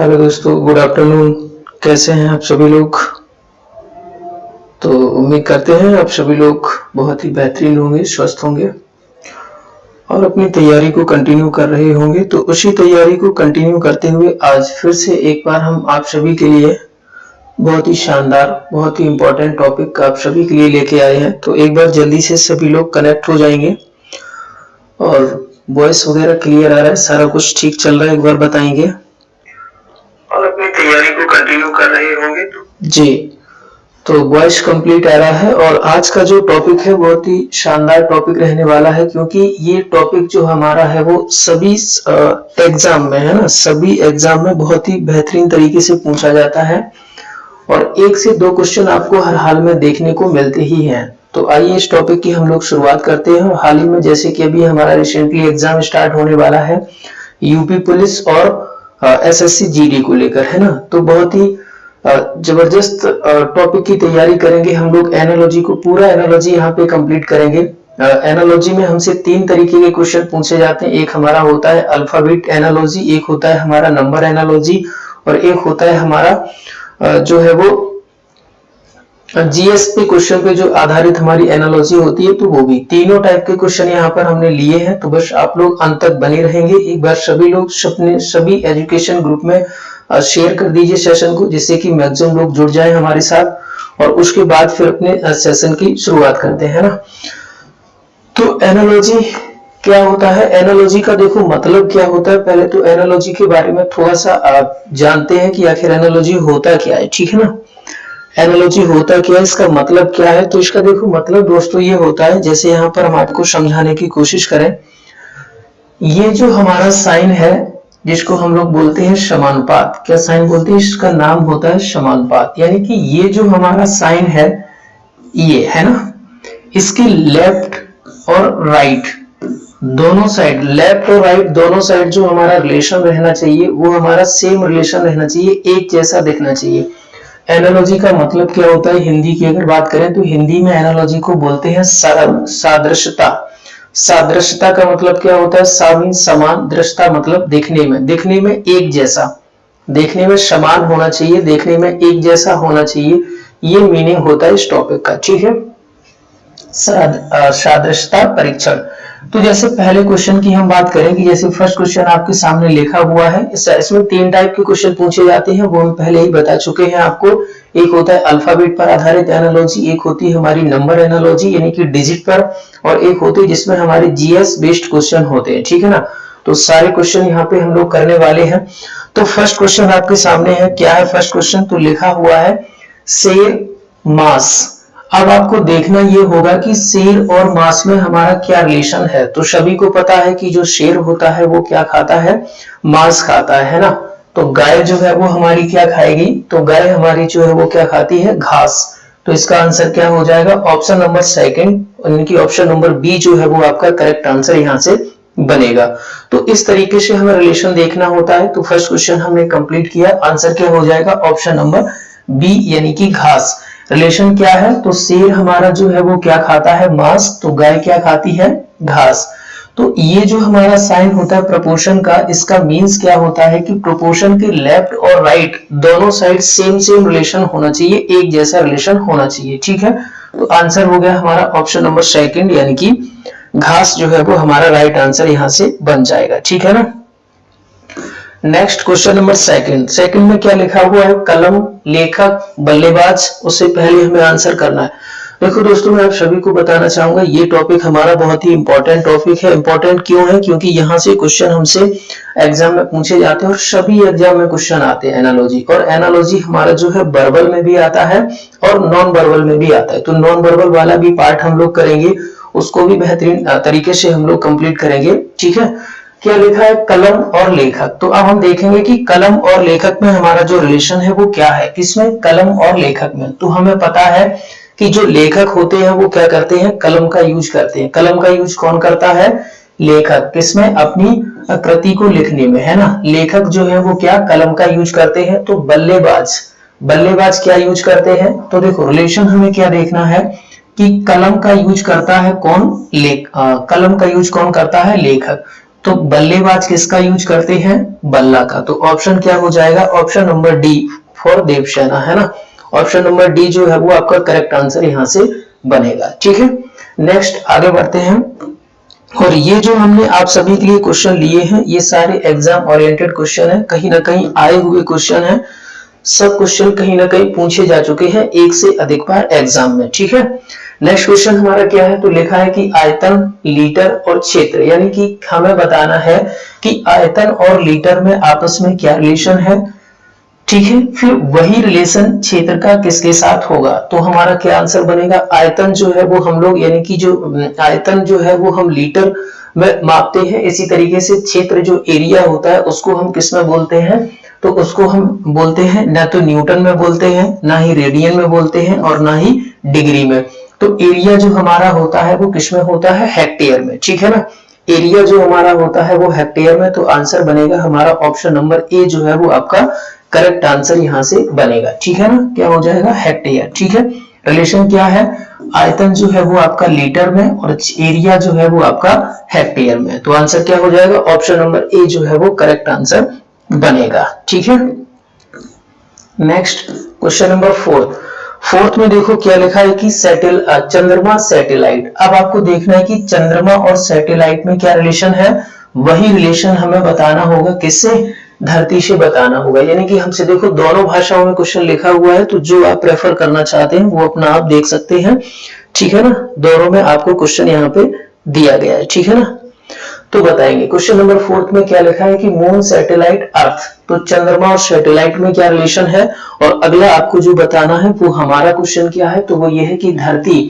Hello दोस्तों, good afternoon. कैसे हैं आप सभी लोग? तो उम्मीद करते हैं आप सभी लोग बहुत ही बेहतरीन होंगे, स्वस्थ होंगे और अपनी तैयारी को कंटिन्यू कर रहे होंगे। तो उसी तैयारी को कंटिन्यू करते हुए आज फिर से एक बार हम आप सभी के लिए बहुत ही शानदार, बहुत ही इम्पोर्टेंट टॉपिक आप सभी के लिए लेके आए हैं। तो एक बार जल्दी से सभी लोग कनेक्ट हो जाएंगे और वॉइस वगैरह क्लियर आ रहा है, सारा कुछ ठीक चल रहा है, एक बार बताएंगे और अपनी तैयारी को कंटिन्यू कर रहे होंगे। जी, तो वॉइस कंप्लीट आ रहा है। और आज का जो टॉपिक है बहुत ही शानदार टॉपिक रहने वाला है, क्योंकि ये टॉपिक जो हमारा है वो सभी एग्जाम में है ना, सभी एग्जाम में बहुत ही बेहतरीन तरीके से पूछा जाता है और 1 से 2 क्वेश्चन आपको हर हाल में देखने को मिलते ही हैं। तो आइए इस टॉपिक की हम लोग शुरुआत करते हैं। हाल ही में जैसे कि अभी हमारा रिसेंटली एग्जाम स्टार्ट होने वाला है यूपी पुलिस और एसएससी जीडी को लेकर, है ना। तो बहुत ही जबरदस्त टॉपिक की तैयारी करेंगे हम लोग। एनालॉजी को पूरा एनालॉजी यहाँ पे कंप्लीट करेंगे। एनालॉजी में हमसे 3 तरीके के क्वेश्चन पूछे जाते हैं। एक हमारा होता है अल्फाबेट एनालॉजी, एक होता है हमारा नंबर एनालॉजी और एक होता है हमारा जो है वो जीएस पे क्वेश्चन पे जो आधारित हमारी एनालॉजी होती है। तो वो भी तीनों टाइप के क्वेश्चन यहाँ पर हमने लिए हैं। तो बस आप लोग अंत तक बने रहेंगे। एक बार सभी लोग सभी एजुकेशन ग्रुप में शेयर कर दीजिए सेशन को, जिससे कि मैक्सिमम लोग जुड़ जाए हमारे साथ और उसके बाद फिर अपने सेशन की शुरुआत करते हैं ना। तो एनालॉजी क्या होता है? एनालॉजी का देखो मतलब क्या होता है। पहले तो एनालॉजी के बारे में थोड़ा सा जानते हैं कि आखिर एनालॉजी होता क्या है, ठीक है ना। एनालॉजी होता क्या है, इसका मतलब क्या है? तो इसका देखो मतलब दोस्तों ये होता है, जैसे यहाँ पर हम आपको समझाने की कोशिश करें। ये जो हमारा साइन है जिसको हम लोग बोलते हैं समानुपात, क्या साइन बोलते हैं? इसका नाम होता है समानुपात। यानी कि ये जो हमारा साइन है ये है ना, इसके लेफ्ट और राइट दोनों साइड, लेफ्ट और राइट दोनों साइड जो हमारा रिलेशन रहना चाहिए वो हमारा सेम रिलेशन रहना चाहिए, एक जैसा दिखना चाहिए। एनालॉजी का मतलब क्या होता है? हिंदी की अगर बात करें तो हिंदी में एनालॉजी को बोलते हैं सादृश्यता। सादृश्यता का मतलब क्या होता है? सा मीन्स समान, दृश्यता मतलब देखने में एक जैसा, देखने में समान होना चाहिए, देखने में एक जैसा होना चाहिए। ये मीनिंग होता है इस टॉपिक का, ठीक है। सादृश्यता परीक्षण। तो जैसे पहले क्वेश्चन की हम बात करें कि जैसे फर्स्ट क्वेश्चन आपके सामने लिखा हुआ है, इसमें 3 टाइप के क्वेश्चन पूछे जाते हैं, वो हम पहले ही बता चुके हैं आपको। एक होता है अल्फाबेट पर आधारित एनालॉजी, एक होती है हमारी नंबर एनालॉजी यानी कि डिजिट पर, और एक होती है जिसमें हमारे जीएस बेस्ड क्वेश्चन होते हैं, ठीक है ना। तो सारे क्वेश्चन यहाँ पे हम लोग करने वाले हैं। तो फर्स्ट क्वेश्चन आपके सामने है, क्या है फर्स्ट क्वेश्चन? तो लिखा हुआ है शेर मांस। अब आपको देखना ये होगा कि शेर और मांस में हमारा क्या रिलेशन है। तो सभी को पता है कि जो शेर होता है वो क्या खाता है? मांस खाता है ना। तो गाय जो है वो हमारी क्या खाएगी? तो गाय हमारी जो है वो क्या खाती है? घास। तो इसका आंसर क्या हो जाएगा? ऑप्शन नंबर सेकंड, यानी कि ऑप्शन नंबर बी जो है वो आपका करेक्ट आंसर यहाँ से बनेगा। तो इस तरीके से हमें रिलेशन देखना होता है। तो फर्स्ट क्वेश्चन हमने कंप्लीट किया, आंसर क्या हो जाएगा? ऑप्शन नंबर बी यानी कि घास। रिलेशन क्या है? तो शेर हमारा जो है वो क्या खाता है? मांस। तो गाय क्या खाती है? घास। तो ये जो हमारा साइन होता है प्रोपोर्शन का, इसका मींस क्या होता है कि प्रोपोर्शन के लेफ्ट और राइट दोनों साइड सेम रिलेशन होना चाहिए, एक जैसा रिलेशन होना चाहिए, ठीक है। तो आंसर हो गया हमारा ऑप्शन नंबर सेकंड, यानी कि घास जो है वो हमारा राइट आंसर यहां से बन जाएगा, ठीक है ना। नेक्स्ट क्वेश्चन नंबर सेकंड में क्या लिखा हुआ है? कलम, लेखक, बल्लेबाज। उससे पहले हमें आंसर करना है। देखो दोस्तों, मैं आप सभी को बताना चाहूंगा ये टॉपिक हमारा बहुत ही इंपॉर्टेंट टॉपिक है। इंपॉर्टेंट क्यों है? क्योंकि यहाँ से क्वेश्चन हमसे एग्जाम में पूछे जाते हैं और सभी एग्जाम में क्वेश्चन आते हैं एनालॉजी। और एनालॉजी हमारा जो है वर्बल में भी आता है और नॉन वर्बल में भी आता है। तो नॉन वर्बल वाला भी पार्ट हम लोग करेंगे, उसको भी बेहतरीन तरीके से हम लोग कंप्लीट करेंगे, ठीक है। क्या लिखा है? कलम और लेखक। तो अब हम देखेंगे कि कलम और लेखक में हमारा जो रिलेशन है वो क्या है। किसमें? कलम और लेखक में। तो हमें पता है कि जो लेखक होते हैं वो क्या करते हैं? कलम का यूज करते हैं। कलम का यूज कौन करता है? लेखक। किसमें? अपनी कृति को लिखने में, है ना। लेखक जो है वो क्या? कलम का यूज करते हैं। तो बल्लेबाज क्या यूज करते हैं? तो देखो रिलेशन हमें क्या देखना है कि कलम का यूज करता है कौन? कलम का यूज कौन करता है? लेखक। तो बल्लेबाज किसका यूज करते हैं? बल्ला का। तो ऑप्शन क्या हो जाएगा? Option number D for Devasena, है ना। ऑप्शन नंबर डी जो है वो आपका करेक्ट आंसर यहां से बनेगा। ठीक है, नेक्स्ट आगे बढ़ते हैं। और ये जो हमने आप सभी के लिए क्वेश्चन लिए हैं, ये सारे एग्जाम ओरिएंटेड क्वेश्चन है, कहीं ना कहीं आए हुए क्वेश्चन है। सब क्वेश्चन कहीं ना कहीं पूछे जा चुके हैं एक से अधिक बार एग्जाम में। ठीक है, नेक्स्ट क्वेश्चन हमारा क्या है? तो लिखा है कि आयतन, लीटर और क्षेत्र, यानी कि हमें बताना है कि आयतन और लीटर में आपस में क्या रिलेशन है। ठीक है, फिर वही रिलेशन क्षेत्र का किसके साथ होगा? तो हमारा क्या आंसर बनेगा? आयतन जो है वो हम लोग, यानी कि जो आयतन जो है वो हम लीटर में मापते हैं, इसी तरीके से क्षेत्र जो एरिया होता है उसको हम किस में बोलते हैं? तो उसको हम बोलते हैं ना तो न्यूटन में बोलते हैं, ना ही रेडियन में बोलते हैं और ना ही डिग्री में। तो एरिया जो हमारा होता है वो किस में होता है? हेक्टेयर में। ठीक है ना, एरिया जो हमारा होता है वो हेक्टेयर में। तो आंसर बनेगा हमारा ऑप्शन नंबर ए जो है वो आपका करेक्ट आंसर यहां से बनेगा। ठीक है ना, क्या हो जाएगा? हेक्टेयर। ठीक है, रिलेशन क्या है? आयतन जो है वो आपका लीटर में और एरिया जो है वो आपका हेक्टेयर में। तो आंसर क्या हो जाएगा? ऑप्शन नंबर ए जो है वो करेक्ट आंसर बनेगा। ठीक है, नेक्स्ट क्वेश्चन नंबर फोर्थ में देखो क्या लिखा है कि चंद्रमा सैटेलाइट। अब आपको देखना है कि चंद्रमा और सैटेलाइट में क्या रिलेशन है। वही रिलेशन हमें बताना होगा किससे? धरती से बताना होगा। यानी कि हमसे देखो दोनों भाषाओं में क्वेश्चन लिखा हुआ है, तो जो आप प्रेफर करना चाहते हैं वो अपना आप देख सकते हैं। ठीक है ना, दोनों में आपको क्वेश्चन यहाँ पे दिया गया है। ठीक है ना, तो बताएंगे क्वेश्चन नंबर 4 में क्या लिखा है कि मून, सैटेलाइट, अर्थ। तो चंद्रमा और सैटेलाइट में क्या रिलेशन है। और अगला आपको जो बताना है वो हमारा क्वेश्चन क्या है, तो वो ये है कि धरती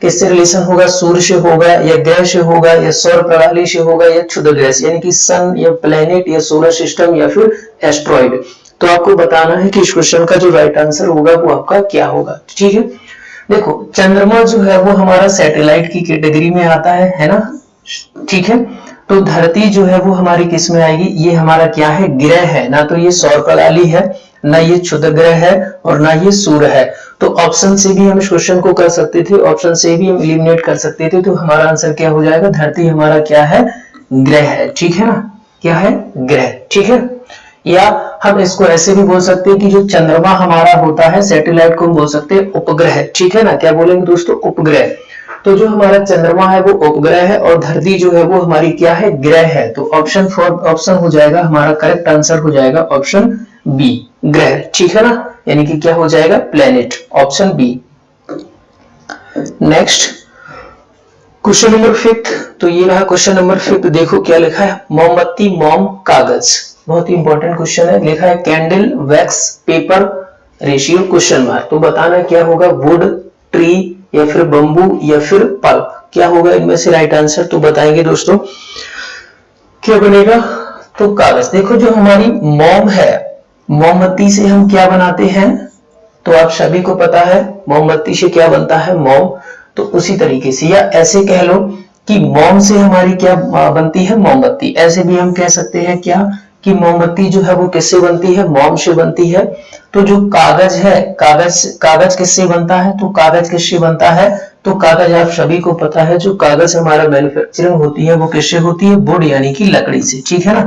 किससे रिलेशन होगा? सूर्य से होगा या ग्रह से होगा या सौर प्रणाली से होगा या क्षुद्र ग्रह से, यानी कि सन या प्लेनेट या सोलर सिस्टम या फिर एस्ट्रॉइड। तो आपको बताना है कि इस क्वेश्चन का जो राइट आंसर होगा वो आपका क्या होगा। ठीक है, देखो चंद्रमा जो है वो हमारा सैटेलाइट की कैटेगरी में आता है ना। ठीक है, तो धरती जो है वो हमारी किस में आएगी? ये हमारा क्या है? ग्रह है ना। तो ये सौर प्रणाली है ना, ये क्षुद्र ग्रह है और ना ये सूर्य है। तो ऑप्शन से भी हम इस क्वेश्चन को कर सकते थे, ऑप्शन से भी हम एलिमिनेट कर सकते थे। तो हमारा आंसर क्या हो जाएगा? धरती हमारा क्या है? ग्रह है। ठीक है ना, क्या है? ग्रह। ठीक है, या हम इसको ऐसे भी बोल सकते हैं कि जो चंद्रमा हमारा होता है, सैटेलाइट को हम बोल सकते हैं उपग्रह। ठीक है ना, क्या बोलेंगे दोस्तों? उपग्रह। तो जो हमारा चंद्रमा है वो उपग्रह है और धरती जो है वो हमारी क्या है? ग्रह है। तो ऑप्शन हो जाएगा हमारा करेक्ट आंसर हो जाएगा ऑप्शन बी, ग्रह। ठीक है ना, यानी कि क्या हो जाएगा? Planet, option B. Next question number 5। तो ये रहा क्वेश्चन नंबर 5। देखो क्या लिखा है? मोमबत्ती, मोम, कागज। बहुत ही इंपॉर्टेंट क्वेश्चन है। लिखा है candle, wax, paper ratio question mark. तो बताना क्या होगा? वुड, ट्री या फिर बंबू या फिर पल्प, क्या होगा इनमें से राइट आंसर? तो बताएंगे दोस्तों क्या बनेगा? तो कागज। देखो जो हमारी मोम है, मोमबत्ती से हम क्या बनाते हैं? तो आप सभी को पता है मोमबत्ती से क्या बनता है? मोम। तो उसी तरीके से, या ऐसे कह लो कि मोम से हमारी क्या बनती है? मोमबत्ती। ऐसे भी हम कह सकते हैं क्या कि मोमबत्ती जो है वो किससे बनती है? मोम से बनती है। तो जो कागज है, कागज किससे बनता है? तो कागज किससे बनता है? तो कागज आप सभी को पता है, जो कागज हमारा मैन्युफैक्चरिंग होती है वो किससे होती है? वुड यानी कि लकड़ी से। ठीक है ना,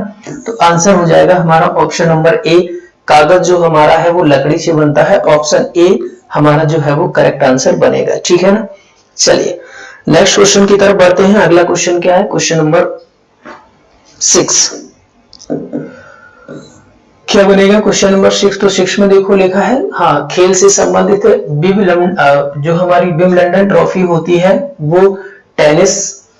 तो आंसर हो जाएगा हमारा ऑप्शन नंबर ए। कागज जो हमारा है वो लकड़ी से बनता है। ऑप्शन ए हमारा जो है वो करेक्ट आंसर बनेगा। ठीक है ना, चलिए नेक्स्ट क्वेश्चन की तरफ बढ़ते हैं। अगला क्वेश्चन क्या है? Question number 6। क्या बनेगा क्वेश्चन नंबर 6? तो 6 में देखो लिखा है, हाँ, खेल से संबंधित जो हमारी विंबलडन ट्रॉफी होती है वो टेनिस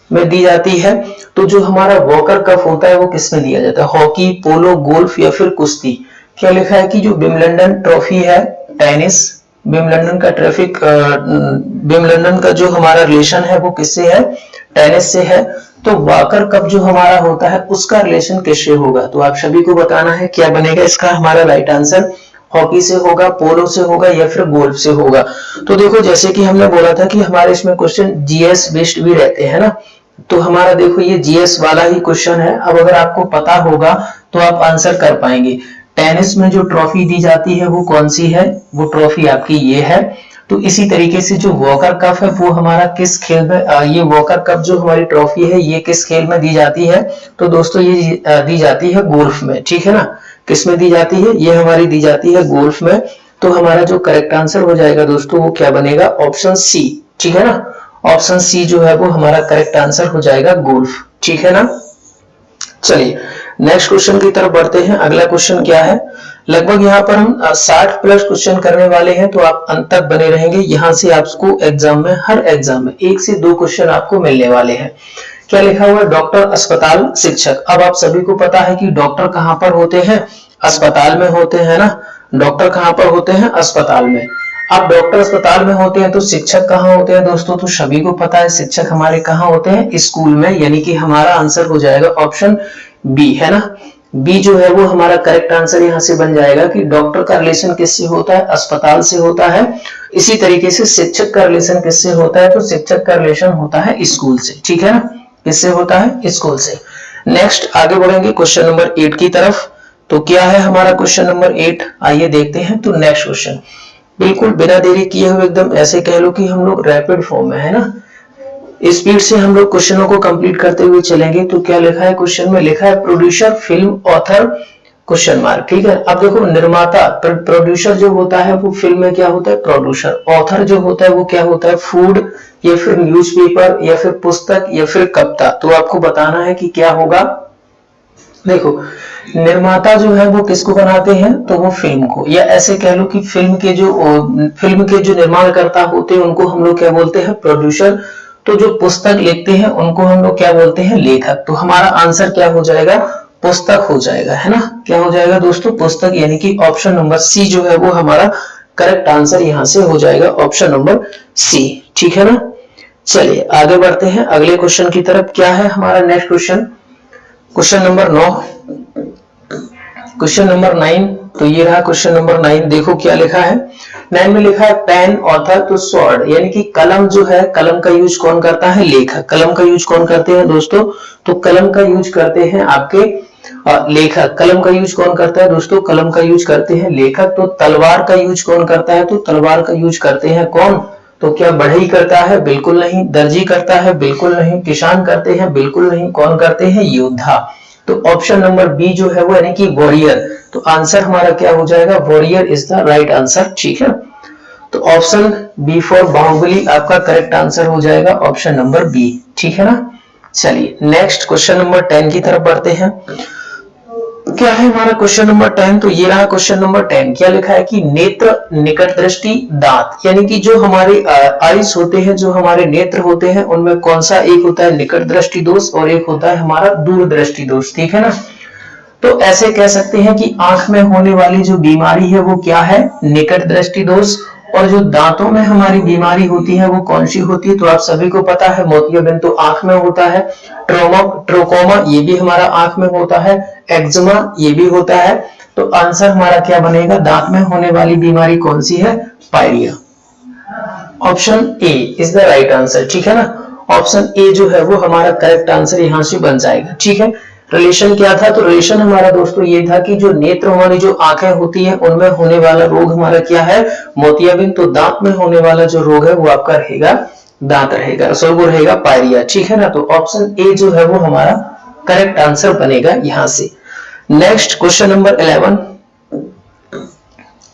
में दी जाती है। तो जो हमारा वॉकर कप होता है वो किस में दिया जाता है? हॉकी, पोलो, गोल्फ या फिर कुश्ती। क्या लिखा है कि जो विंबलडन ट्रॉफी है, टेनिस, विंबलडन का जो हमारा रिलेशन है वो किससे है? टेनिस से है। तो वॉकर कप जो हमारा होता है उसका रिलेशन किससे होगा? तो आप सभी को बताना है क्या बनेगा इसका हमारा राइट आंसर? हॉकी से होगा, पोलो से होगा या फिर गोल्फ से होगा। तो देखो जैसे कि हमने बोला था कि हमारे इसमें क्वेश्चन जीएस बेस्ड भी रहते हैं ना, तो हमारा देखो ये जीएस वाला ही क्वेश्चन है। अब अगर आपको पता होगा तो आप आंसर कर पाएंगे। टेनिस में जो ट्रॉफी दी जाती है वो कौन सी है? वो ट्रॉफी आपकी ये है। तो इसी तरीके से जो वॉकर कप है वो हमारा किस खेल में, ये वॉकर कप जो हमारी ट्रॉफी है ये किस खेल में दी जाती है, तो दोस्तों ये दी जाती है गोल्फ में, ठीक है ना। किस में दी जाती है, ये हमारी दी जाती है गोल्फ में। तो हमारा जो करेक्ट आंसर हो जाएगा दोस्तों वो क्या बनेगा, ऑप्शन सी, ठीक है ना। ऑप्शन सी जो है वो हमारा करेक्ट आंसर हो जाएगा गोल्फ, ठीक है ना। चलिए नेक्स्ट क्वेश्चन की तरफ बढ़ते हैं। अगला क्वेश्चन क्या है, लगभग यहाँ पर हम 60 प्लस क्वेश्चन करने वाले हैं, तो आप अंत तक बने रहेंगे। यहाँ से आपको एग्जाम में, हर एग्जाम में 1 से 2 क्वेश्चन आपको मिलने वाले हैं। क्या लिखा हुआ है, डॉक्टर, अस्पताल, शिक्षक। अब आप सभी को पता है कि डॉक्टर कहाँ पर होते हैं, अस्पताल में होते हैं ना। डॉक्टर कहाँ पर होते हैं, अस्पताल में। अब डॉक्टर अस्पताल में होते हैं तो शिक्षक कहाँ होते हैं दोस्तों, तो सभी को पता है शिक्षक हमारे कहाँ होते हैं, स्कूल में। यानी कि हमारा आंसर हो जाएगा ऑप्शन बी, है ना। बी जो है वो हमारा करेक्ट आंसर यहाँ से बन जाएगा कि डॉक्टर का रिलेशन किससे होता है, अस्पताल से होता है। इसी तरीके से शिक्षक का रिलेशन किससे होता है, तो शिक्षक का रिलेशन होता है स्कूल से, ठीक है ना। किससे होता है, स्कूल से। नेक्स्ट आगे बढ़ेंगे क्वेश्चन नंबर 8 की तरफ। तो क्या है हमारा क्वेश्चन नंबर 8, आइए देखते हैं। तो नेक्स्ट क्वेश्चन बिल्कुल बिना देरी किए हुए, एकदम ऐसे कह लो कि हम लोग रैपिड फॉर्म में, है ना, स्पीड से हम लोग क्वेश्चनों को कंप्लीट करते हुए चलेंगे। तो क्या लिखा है क्वेश्चन में, लिखा है producer, film, author, question mark, ठीक है। अब देखो निर्माता, प्रोड्यूसर जो होता है वो फिल्म में क्या होता है, प्रोड्यूसर। ऑथर जो होता है वो क्या होता है, फूड या फिर न्यूज़पेपर या फिर पुस्तक या फिर कविता। तो आपको बताना है कि क्या होगा। देखो निर्माता जो है वो किसको बनाते हैं, तो वो फिल्म को, या ऐसे कह लो कि फिल्म के जो निर्माणकर्ता होते हैं उनको हम लोग क्या बोलते हैं, प्रोड्यूसर। तो जो पुस्तक लिखते हैं उनको हम लोग क्या बोलते हैं, लेखक। तो हमारा आंसर क्या हो जाएगा, पुस्तक हो जाएगा, है ना। क्या हो जाएगा दोस्तों, पुस्तक। यानी कि ऑप्शन नंबर सी जो है वो हमारा करेक्ट आंसर यहाँ से हो जाएगा, ऑप्शन नंबर सी, ठीक है ना। चलिए आगे बढ़ते हैं अगले क्वेश्चन की तरफ। क्या है हमारा next question, question number 9, question number 9। तो ये रहा क्वेश्चन नंबर 9। देखो क्या लिखा है, 9 में लिखा है पेन, ऑथर, तो स्वॉर्ड। यानी कि कलम जो है, कलम का यूज कौन करता है, लेखक। कलम का यूज कौन करते हैं दोस्तों, तो कलम का यूज करते हैं आपके लेखक। कलम का यूज कौन करता है दोस्तों, कलम का यूज करते हैं लेखक। तो तलवार का यूज कौन करता है, तो तलवार का यूज करते हैं कौन, तो क्या बढ़ई करता है, बिल्कुल नहीं। दर्जी करता है, बिल्कुल नहीं। किसान करते हैं, बिल्कुल नहीं। कौन करते हैं, योद्धा। तो ऑप्शन नंबर बी जो है वो यानी कि वॉरियर। तो आंसर हमारा क्या हो जाएगा, warrior is the right answer, ठीक है। तो ऑप्शन बी फॉर बाहुबली आपका करेक्ट आंसर हो जाएगा, ऑप्शन नंबर बी, ठीक है ना। चलिए नेक्स्ट क्वेश्चन नंबर 10 की तरफ बढ़ते हैं। क्या है हमारा क्वेश्चन नंबर 10, तो ये रहा क्वेश्चन नंबर 10। क्या लिखा है कि नेत्र, निकट दृष्टि, दांत। यानी कि जो हमारे आईज होते हैं, जो हमारे नेत्र होते हैं, उनमें कौन सा, एक होता है निकट दृष्टि दोष और एक होता है हमारा दूर दृष्टि दोष, ठीक है ना। तो ऐसे कह सकते हैं कि आंख में होने वाली जो बीमारी है वो क्या है, निकट दृष्टि दोष। और जो दांतों में हमारी बीमारी होती है वो कौन सी होती है, तो आप सभी को पता है मोतियाबिंद तो आंख में होता है। ट्रोकोमा ये भी हमारा आंख में होता है। एक्जिमा ये भी होता है। तो आंसर हमारा क्या बनेगा, दांत में होने वाली बीमारी कौन सी है, pyorrhoea. Option A is the right answer, ठीक है ना। ऑप्शन ए जो है वो हमारा करेक्ट आंसर यहाँ से बन जाएगा, ठीक है। रिलेशन क्या था, तो रिलेशन हमारा दोस्तों ये था कि जो नेत्र, हमारी जो आंखें होती है उनमें होने वाला रोग हमारा क्या है, मोतियाबिंद। तो दांत में होने वाला जो रोग है वो आपका रहेगा, दांत रहेगा, सो वो रहेगा पायरिया, ठीक है ना। तो ऑप्शन ए जो है वो हमारा करेक्ट आंसर बनेगा यहाँ से। नेक्स्ट क्वेश्चन नंबर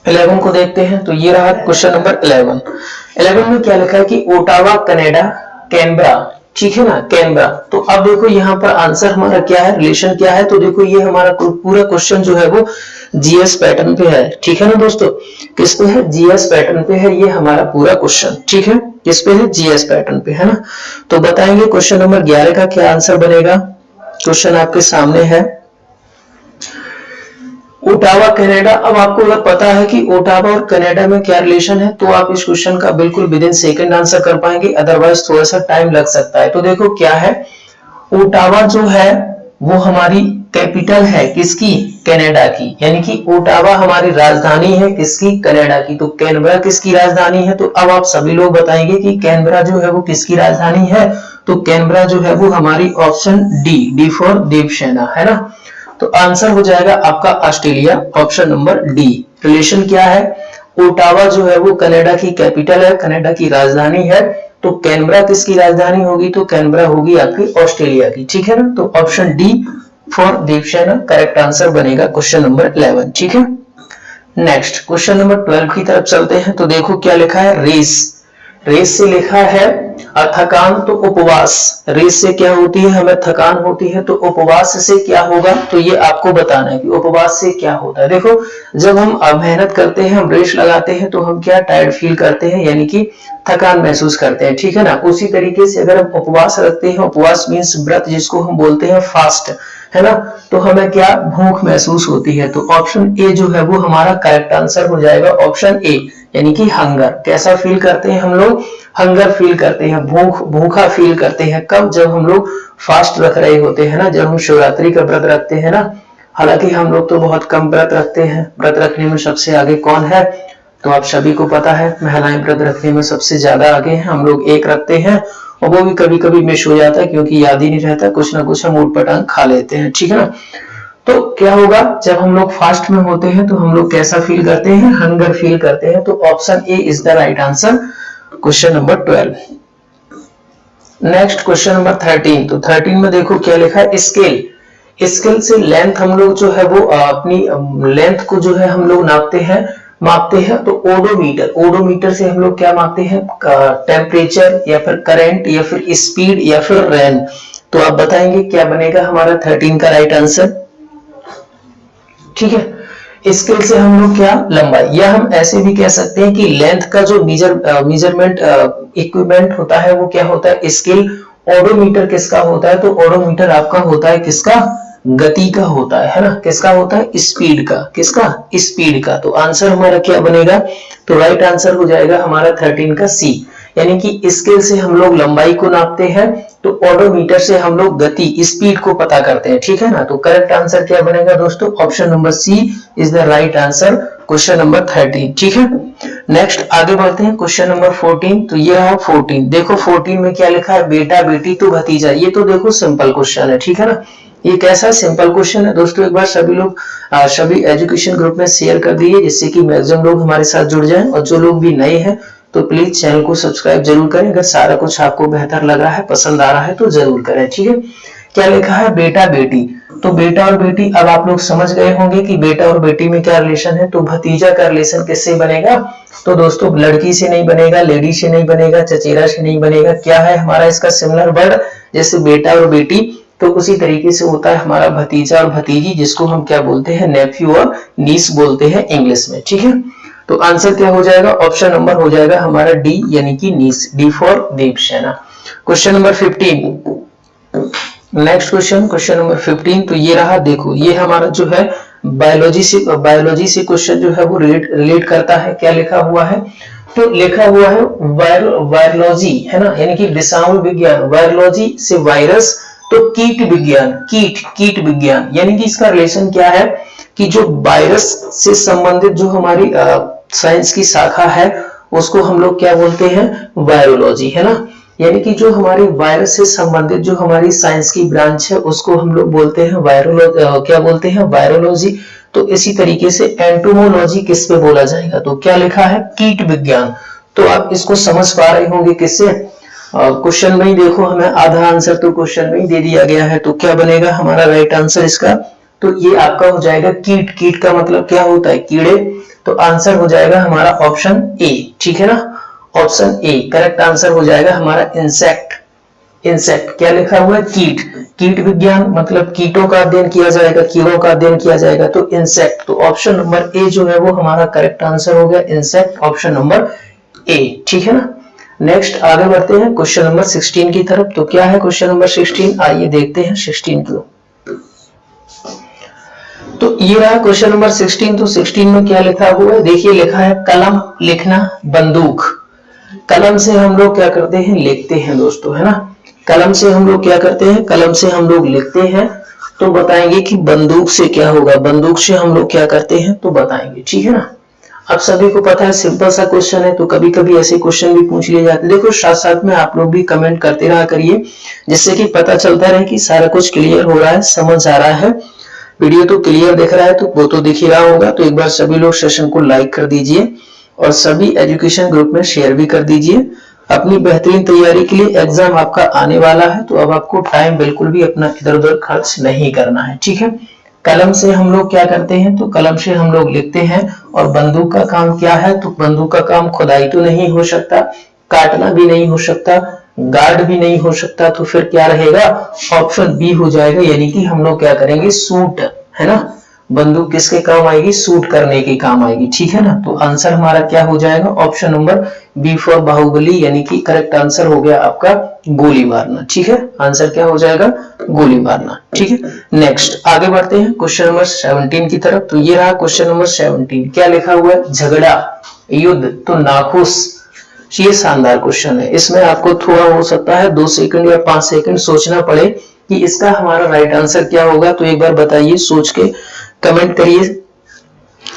11 को देखते हैं। तो ये रहा क्वेश्चन नंबर 11 में क्या लिखा है कि ओटावा, कनाडा, कैनबरा, ठीक है ना, कैनबरा। तो अब देखो यहाँ पर आंसर हमारा क्या है, रिलेशन क्या है। तो देखो ये हमारा पूरा क्वेश्चन जो है वो जीएस पैटर्न पे है, ठीक है ना दोस्तों। किस पे है, जीएस पैटर्न पे है ये हमारा पूरा क्वेश्चन, ठीक है। किस पे है, जीएस पैटर्न पे, है ना। तो बताएंगे क्वेश्चन नंबर 11 का क्या आंसर बनेगा। क्वेश्चन आपके सामने है, ओटावा, कनाडा। अब आपको अगर पता है कि ओटावा और कनाडा में क्या रिलेशन है, तो आप इस क्वेश्चन का बिल्कुल विद इन सेकंड आंसर कर पाएंगे, अदरवाइज थोड़ा सा टाइम लग सकता है। तो देखो क्या है, ओटावा जो है वो हमारी कैपिटल है किसकी, कनाडा की। यानी कि ओटावा हमारी राजधानी है किसकी, कनाडा की। तो कैनबरा किसकी राजधानी है, तो अब आप सभी लोग बताएंगे कि कैनबरा जो है वो किसकी राजधानी है। तो कैनबरा जो है वो हमारी ऑप्शन डी फॉर देवसेना, है ना। तो आंसर हो जाएगा आपका Australia, option number D. Relation क्या है, ओटावा जो है वो कनाडा की कैपिटल है, कनाडा की राजधानी है। तो कैनबरा किसकी राजधानी होगी? तो कैनबरा होगी आपकी ऑस्ट्रेलिया की, ठीक है ना। तो ऑप्शन डी फॉर दीपसेना करेक्ट आंसर बनेगा क्वेश्चन नंबर 11, ठीक है। नेक्स्ट क्वेश्चन नंबर 12 की तरफ चलते हैं। तो देखो क्या लिखा है, रेस। रेस से लिखा है थकान तो उपवास। रेस से क्या होती है? हमें थकान होती है। तो उपवास से क्या होगा? तो ये आपको बताना है कि उपवास से क्या होता है। देखो जब हम मेहनत करते हैं, हम रेस लगाते हैं तो हम क्या टायर्ड फील करते हैं, यानी कि थकान महसूस करते हैं, ठीक है ना। उसी तरीके से अगर हम उपवास रखते हैं, उपवास मीन्स व्रत जिसको हम बोलते हैं फास्ट, है ना, तो हमें क्या भूख महसूस होती है। तो ऑप्शन ए जो है वो हमारा करेक्ट आंसर हो जाएगा, ऑप्शन ए, यानी कि हंगर। कैसा फील करते हैं हम लोग? हंगर फील करते हैं, भूखा फील करते हैं। कब? जब हम लोग फास्ट रख रहे होते हैं ना, जब हम शिवरात्रि का व्रत रखते हैं ना। हालांकि हम लोग तो बहुत कम व्रत रखते हैं, व्रत रखने में सबसे आगे कौन है? तो आप सभी को पता है, महिलाएं व्रत रखने में सबसे ज्यादा आगे हैं। हम लोग एक रखते हैं और वो भी कभी कभी मिस हो जाता है क्योंकि याद ही नहीं रहता, कुछ ना कुछ हम उटपटांग खा लेते हैं, ठीक है ना। तो क्या होगा जब हम लोग फास्ट में होते हैं, तो हम लोग कैसा फील करते हैं? हंगर फील करते हैं। तो option A is the right answer, question number 12। Next question number 13। तो 13 में देखो क्या लिखा है, स्केल। स्केल से लेंथ हम लोग जो है वो अपनी लेंथ को जो है हम लोग मापते हैं। तो ओडोमीटर, ओडोमीटर से हम लोग क्या मापते हैं? टेम्परेचर या फिर करंट या फिर स्पीड या फिर रेन। तो आप बताएंगे क्या बनेगा हमारा 13 का राइट आंसर, ठीक है। स्केल से हम लोग क्या? लंबाई, या हम ऐसे भी कह सकते हैं कि लेंथ का जो मेजरमेंट इक्विपमेंट होता है वो क्या होता है? स्केल। ओडोमीटर किसका होता है? तो ओडोमीटर आपका होता है किसका? गति का होता है ना। किसका होता है? स्पीड का। किसका? स्पीड का। तो आंसर हमारा क्या बनेगा? तो राइट आंसर हो जाएगा हमारा 13 का सी, यानी कि स्केल से हम लोग लंबाई को नापते हैं, तो ओडोमीटर से हम लोग गति स्पीड को पता करते हैं, ठीक है ना। तो करेक्ट आंसर क्या बनेगा दोस्तों? Option number C is the right answer, question number 13, ठीक है। नेक्स्ट आगे बढ़ते हैं, क्वेश्चन नंबर 14। तो ये है 14। देखो 14 में क्या लिखा है, बेटा बेटी तो भतीजा। ये तो देखो सिंपल क्वेश्चन है, ठीक है ना। ये कैसा सिंपल क्वेश्चन है दोस्तों, एक बार सभी लोग सभी एजुकेशन ग्रुप में शेयर कर दीजिए, जिससे कि मैक्सिमम लोग हमारे साथ जुड़ जाएं। और जो लोग भी नए हैं तो प्लीज चैनल को सब्सक्राइब जरूर करें। अगर सारा कुछ आपको बेहतर लग रहा है, पसंद आ रहा है तो जरूर करें, ठीक है। क्या लिखा है, बेटा बेटी। तो बेटा और बेटी, अब आप लोग समझ गए होंगे कि बेटा और बेटी में क्या रिलेशन है। तो भतीजा का रिलेशन किससे बनेगा? तो दोस्तों लड़की से नहीं बनेगा, लेडी से नहीं बनेगा, चचेरा से नहीं बनेगा। क्या है हमारा इसका सिमिलर वर्ड, जैसे बेटा और बेटी, तो उसी तरीके से होता है हमारा भतीजा और भतीजी, जिसको हम क्या बोलते हैं? नेफ्यू और नीस बोलते हैं इंग्लिश में, ठीक है। तो आंसर क्या हो जाएगा? ऑप्शन नंबर हो जाएगा हमारा डी, यानी कि नीस, डी फॉर दीपसेना। Question number 15। Next question number 15। तो ये रहा, देखो ये हमारा जो है बायोलॉजी से क्वेश्चन जो है वो रिलेट करता है। क्या लिखा हुआ है? तो लिखा हुआ है वायरोलॉजी, है ना, यानी कि विषाणु विज्ञान। वायरोलॉजी से वायरस, तो कीट विज्ञान, कीट विज्ञान, यानी कि इसका रिलेशन क्या है कि जो वायरस से संबंधित जो हमारी साइंस की शाखा है उसको हम लोग क्या बोलते हैं? वायरोलॉजी, है ना। यानी कि जो हमारी वायरस से संबंधित जो हमारी साइंस की ब्रांच है उसको हम लोग बोलते हैं क्या बोलते हैं? वायरोलॉजी। तो इसी तरीके से एंटोमोलॉजी किस पे बोला जाएगा? तो क्या लिखा है? कीट विज्ञान। तो आप इसको समझ पा रहे होंगे किससे? क्वेश्चन में ही देखो, हमें आधा आंसर तो क्वेश्चन में ही दे दिया गया है। तो क्या बनेगा हमारा राइट आंसर इसका? तो ये आपका हो जाएगा कीट। कीट का मतलब क्या होता है? कीड़े। तो आंसर हो जाएगा हमारा ऑप्शन ए, ठीक है ना। ऑप्शन ए करेक्ट आंसर हो जाएगा हमारा इंसेक्ट। इंसेक्ट क्या लिखा हुआ है? कीट। कीट विज्ञान मतलब कीटों का अध्ययन किया जाएगा, कीड़ों का अध्ययन किया जाएगा, तो इंसेक्ट। तो ऑप्शन नंबर ए जो है वो हमारा करेक्ट आंसर हो गया, इंसेक्ट, ऑप्शन नंबर ए, ठीक है ना। नेक्स्ट आगे बढ़ते हैं क्वेश्चन नंबर 16 की तरफ। तो क्या है क्वेश्चन नंबर 16? आइए देखते हैं 16 को। तो ये रहा क्वेश्चन नंबर 16। तो 16 में क्या लिखा हुआ है? देखिए लिखा है कलम, लिखना, बंदूक। कलम से हम लोग क्या करते हैं? लिखते हैं दोस्तों, है ना। कलम से हम लोग क्या करते हैं? कलम से हम लोग लिखते हैं। तो बताएंगे कि बंदूक से क्या होगा? बंदूक से हम लोग क्या करते हैं? तो बताएंगे, ठीक है ना। अब सभी को पता है सिंपल सा क्वेश्चन है, तो कभी कभी ऐसे क्वेश्चन भी पूछ लिए जाते हैं। देखो साथ साथ में आप लोग भी कमेंट करते रहा करिए, जिससे कि पता चलता रहे कि सारा कुछ क्लियर हो रहा है, समझ आ रहा है। वीडियो तो क्लियर दिख रहा है, तो वो तो दिख ही रहा होगा। तो एक बार सभी लोग सेशन को लाइक कर दीजिए और सभी एजुकेशन ग्रुप में शेयर भी कर दीजिए। अपनी बेहतरीन तैयारी के लिए एग्जाम आपका आने वाला है, तो अब आपको टाइम बिल्कुल भी अपना इधर उधर खर्च नहीं करना है, ठीक है। कलम से हम लोग क्या करते हैं, तो कलम से हम लोग लिखते हैं। और बंदूक का काम क्या है, तो बंदूक का काम खुदाई तो नहीं हो सकता, काटना भी नहीं हो सकता, गार्ड भी नहीं हो सकता, तो फिर क्या रहेगा, ऑप्शन बी हो जाएगा, यानी कि हम लोग क्या करेंगे, शूट, है ना। बंदूक किसके काम आएगी, शूट करने के काम आएगी, ठीक है ना। तो आंसर हमारा क्या हो जाएगा, option number B for Baahubali, यानी कि करेक्ट आंसर हो गया आपका गोली मारना, ठीक है। आंसर क्या हो जाएगा, गोली मारना, ठीक है। नेक्स्ट आगे बढ़ते हैं क्वेश्चन नंबर 17 की तरफ। तो ये रहा क्वेश्चन नंबर 17। क्या लिखा हुआ है, झगड़ा, युद्ध तो नाखुश। ये शानदार क्वेश्चन है। इसमें आपको थोड़ा हो सकता है 2 सेकंड या 5 सेकंड सोचना पड़े कि इसका हमारा राइट आंसर क्या होगा। तो एक बार बताइए, सोच के कमेंट करिए।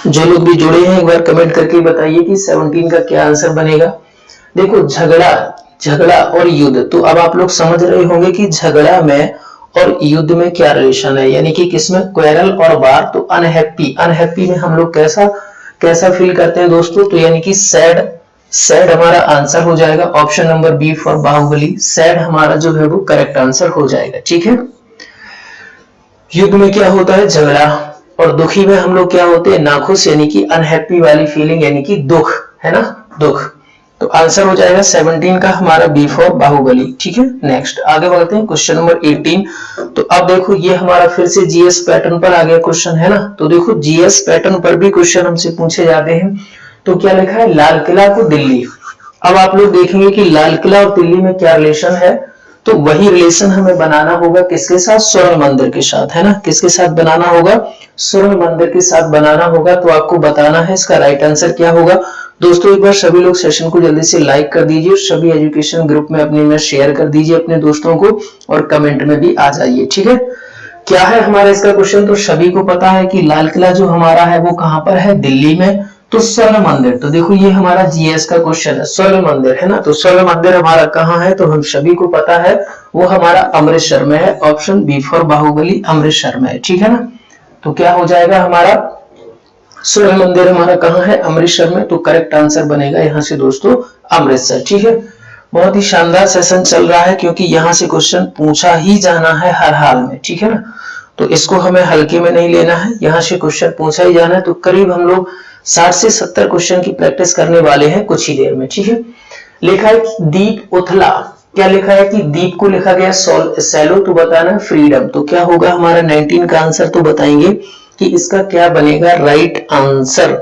जो लोग भी जुड़े हैं एक बार कमेंट करके बताइए कि 17 का क्या आंसर बनेगा। देखो, झगड़ा, झगड़ा और युद्ध, तो अब आप लोग समझ रहे होंगे कि झगड़ा में और युद्ध में क्या रिलेशन है, यानी कि किसमें क्वेरल और वार। तो अनहैप्पी, अनहैप्पी में हम लोग कैसा कैसा फील करते हैं दोस्तों, तो यानी कि सैड, सैड हमारा आंसर हो जाएगा। Option number B for Baahubali, सैड हमारा जो है वो करेक्ट आंसर हो जाएगा, ठीक है। युद्ध में क्या होता है, झगड़ा, और दुखी में हम लोग क्या होते हैं, नाखुश, यानी कि अनहैप्पी वाली फीलिंग, यानी कि दुख, है ना, दुख। तो आंसर हो जाएगा 17 का हमारा बी फॉर बाहुबली, ठीक है। नेक्स्ट आगे बढ़ते हैं क्वेश्चन नंबर 18। तो अब देखो, ये हमारा फिर से जीएस पैटर्न पर आ गया क्वेश्चन, है ना। तो देखो, जीएस पैटर्न पर भी क्वेश्चन हमसे पूछे जाते हैं। तो क्या लिखा है, लाल किला को दिल्ली। अब आप लोग देखेंगे कि लाल किला और दिल्ली में क्या रिलेशन है। तो वही रिलेशन हमें बनाना होगा किसके साथ, स्वर्ण मंदिर के साथ, है ना। किसके साथ बनाना होगा, स्वर्ण मंदिर के साथ बनाना होगा। तो आपको बताना है इसका राइट आंसर क्या होगा। दोस्तों, एक बार सभी लोग सेशन को जल्दी से लाइक कर दीजिए, सभी एजुकेशन ग्रुप में अपने में शेयर कर दीजिए अपने दोस्तों को, और कमेंट में भी आ जाइए, ठीक है। क्या है हमारा इसका क्वेश्चन, तो सभी को पता है कि लाल किला जो हमारा है वो कहां पर है, दिल्ली में। तो स्वर्ण मंदिर, तो देखो ये हमारा जीएस का क्वेश्चन है, स्वर्ण मंदिर, है ना। तो स्वर्ण मंदिर हमारा कहाँ है, तो हम सभी को पता है वो हमारा अमृतसर में है। Option B for Baahubali, Amritsar में है, ठीक है ना। तो क्या हो जाएगा हमारा, स्वर्ण मंदिर हमारा कहाँ है, अमृतसर में। तो करेक्ट आंसर बनेगा यहाँ से दोस्तों अमृतसर, ठीक है। बहुत ही शानदार सेशन चल रहा है, क्योंकि यहाँ से क्वेश्चन पूछा ही जाना है हर हाल में, ठीक है ना। तो इसको हमें हल्के में नहीं लेना है, यहाँ से क्वेश्चन पूछा ही जाना है। तो करीब हम लोग 60 से 70 क्वेश्चन की प्रैक्टिस करने वाले हैं कुछ ही देर में, ठीक है। लिखा है कि दीप उथला, क्या लिखा है कि दीप को लिखा गया सैलो, तो बताना फ्रीडम। तो क्या होगा हमारा 19 का आंसर, तो बताएंगे कि इसका क्या बनेगा राइट आंसर,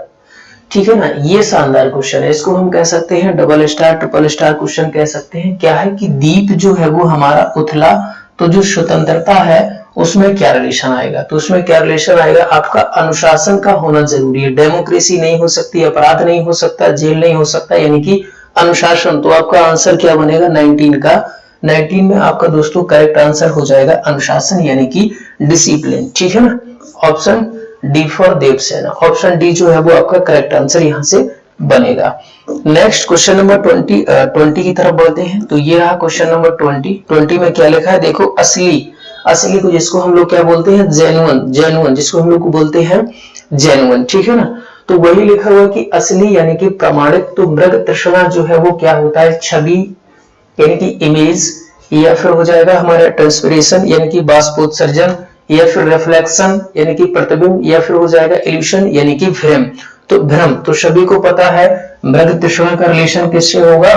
ठीक है ना। ये शानदार क्वेश्चन है, इसको हम कह सकते हैं double star triple star question कह सकते हैं। क्या है कि दीप जो है वो हमारा उथला, तो जो स्वतंत्रता है उसमें क्या रिलेशन आएगा, तो उसमें क्या रिलेशन आएगा, आपका अनुशासन का होना जरूरी है। डेमोक्रेसी नहीं हो सकती, अपराध नहीं हो सकता, जेल नहीं हो सकता, यानी कि अनुशासन। तो आपका आंसर क्या बनेगा 19 का, 19 में आपका दोस्तों करेक्ट आंसर हो जाएगा अनुशासन, यानी कि डिसिप्लिन, ठीक है ना। Option D for Devasena, option D जो है वो आपका करेक्ट आंसर यहाँ से बनेगा। नेक्स्ट क्वेश्चन नंबर 20 की तरफ बढ़ते हैं। तो ये रहा क्वेश्चन नंबर 20 में क्या लिखा है, देखो असली, असली को जिसको हम लोग क्या बोलते हैं, जेन्युइन, जेन्युइन जिसको हम लोग बोलते हैं जेन्युइन, ठीक है ना। तो वही लिखा हुआ कि असली यानी कि प्रमाणित। तो मृग तृष्णा जो है वो क्या होता है, छवि यानी कि इमेज, या फिर हो जाएगा हमारा ट्रांसपरेशन यानी कि बाष्पोत्सर्जन, या फिर रिफ्लेक्शन यानी कि प्रतिबिंब, या फिर हो जाएगा इल्यूशन यानी कि भ्रम। तो भ्रम, तो सभी को पता है मृग तृष्णा का रिलेशन किससे होगा।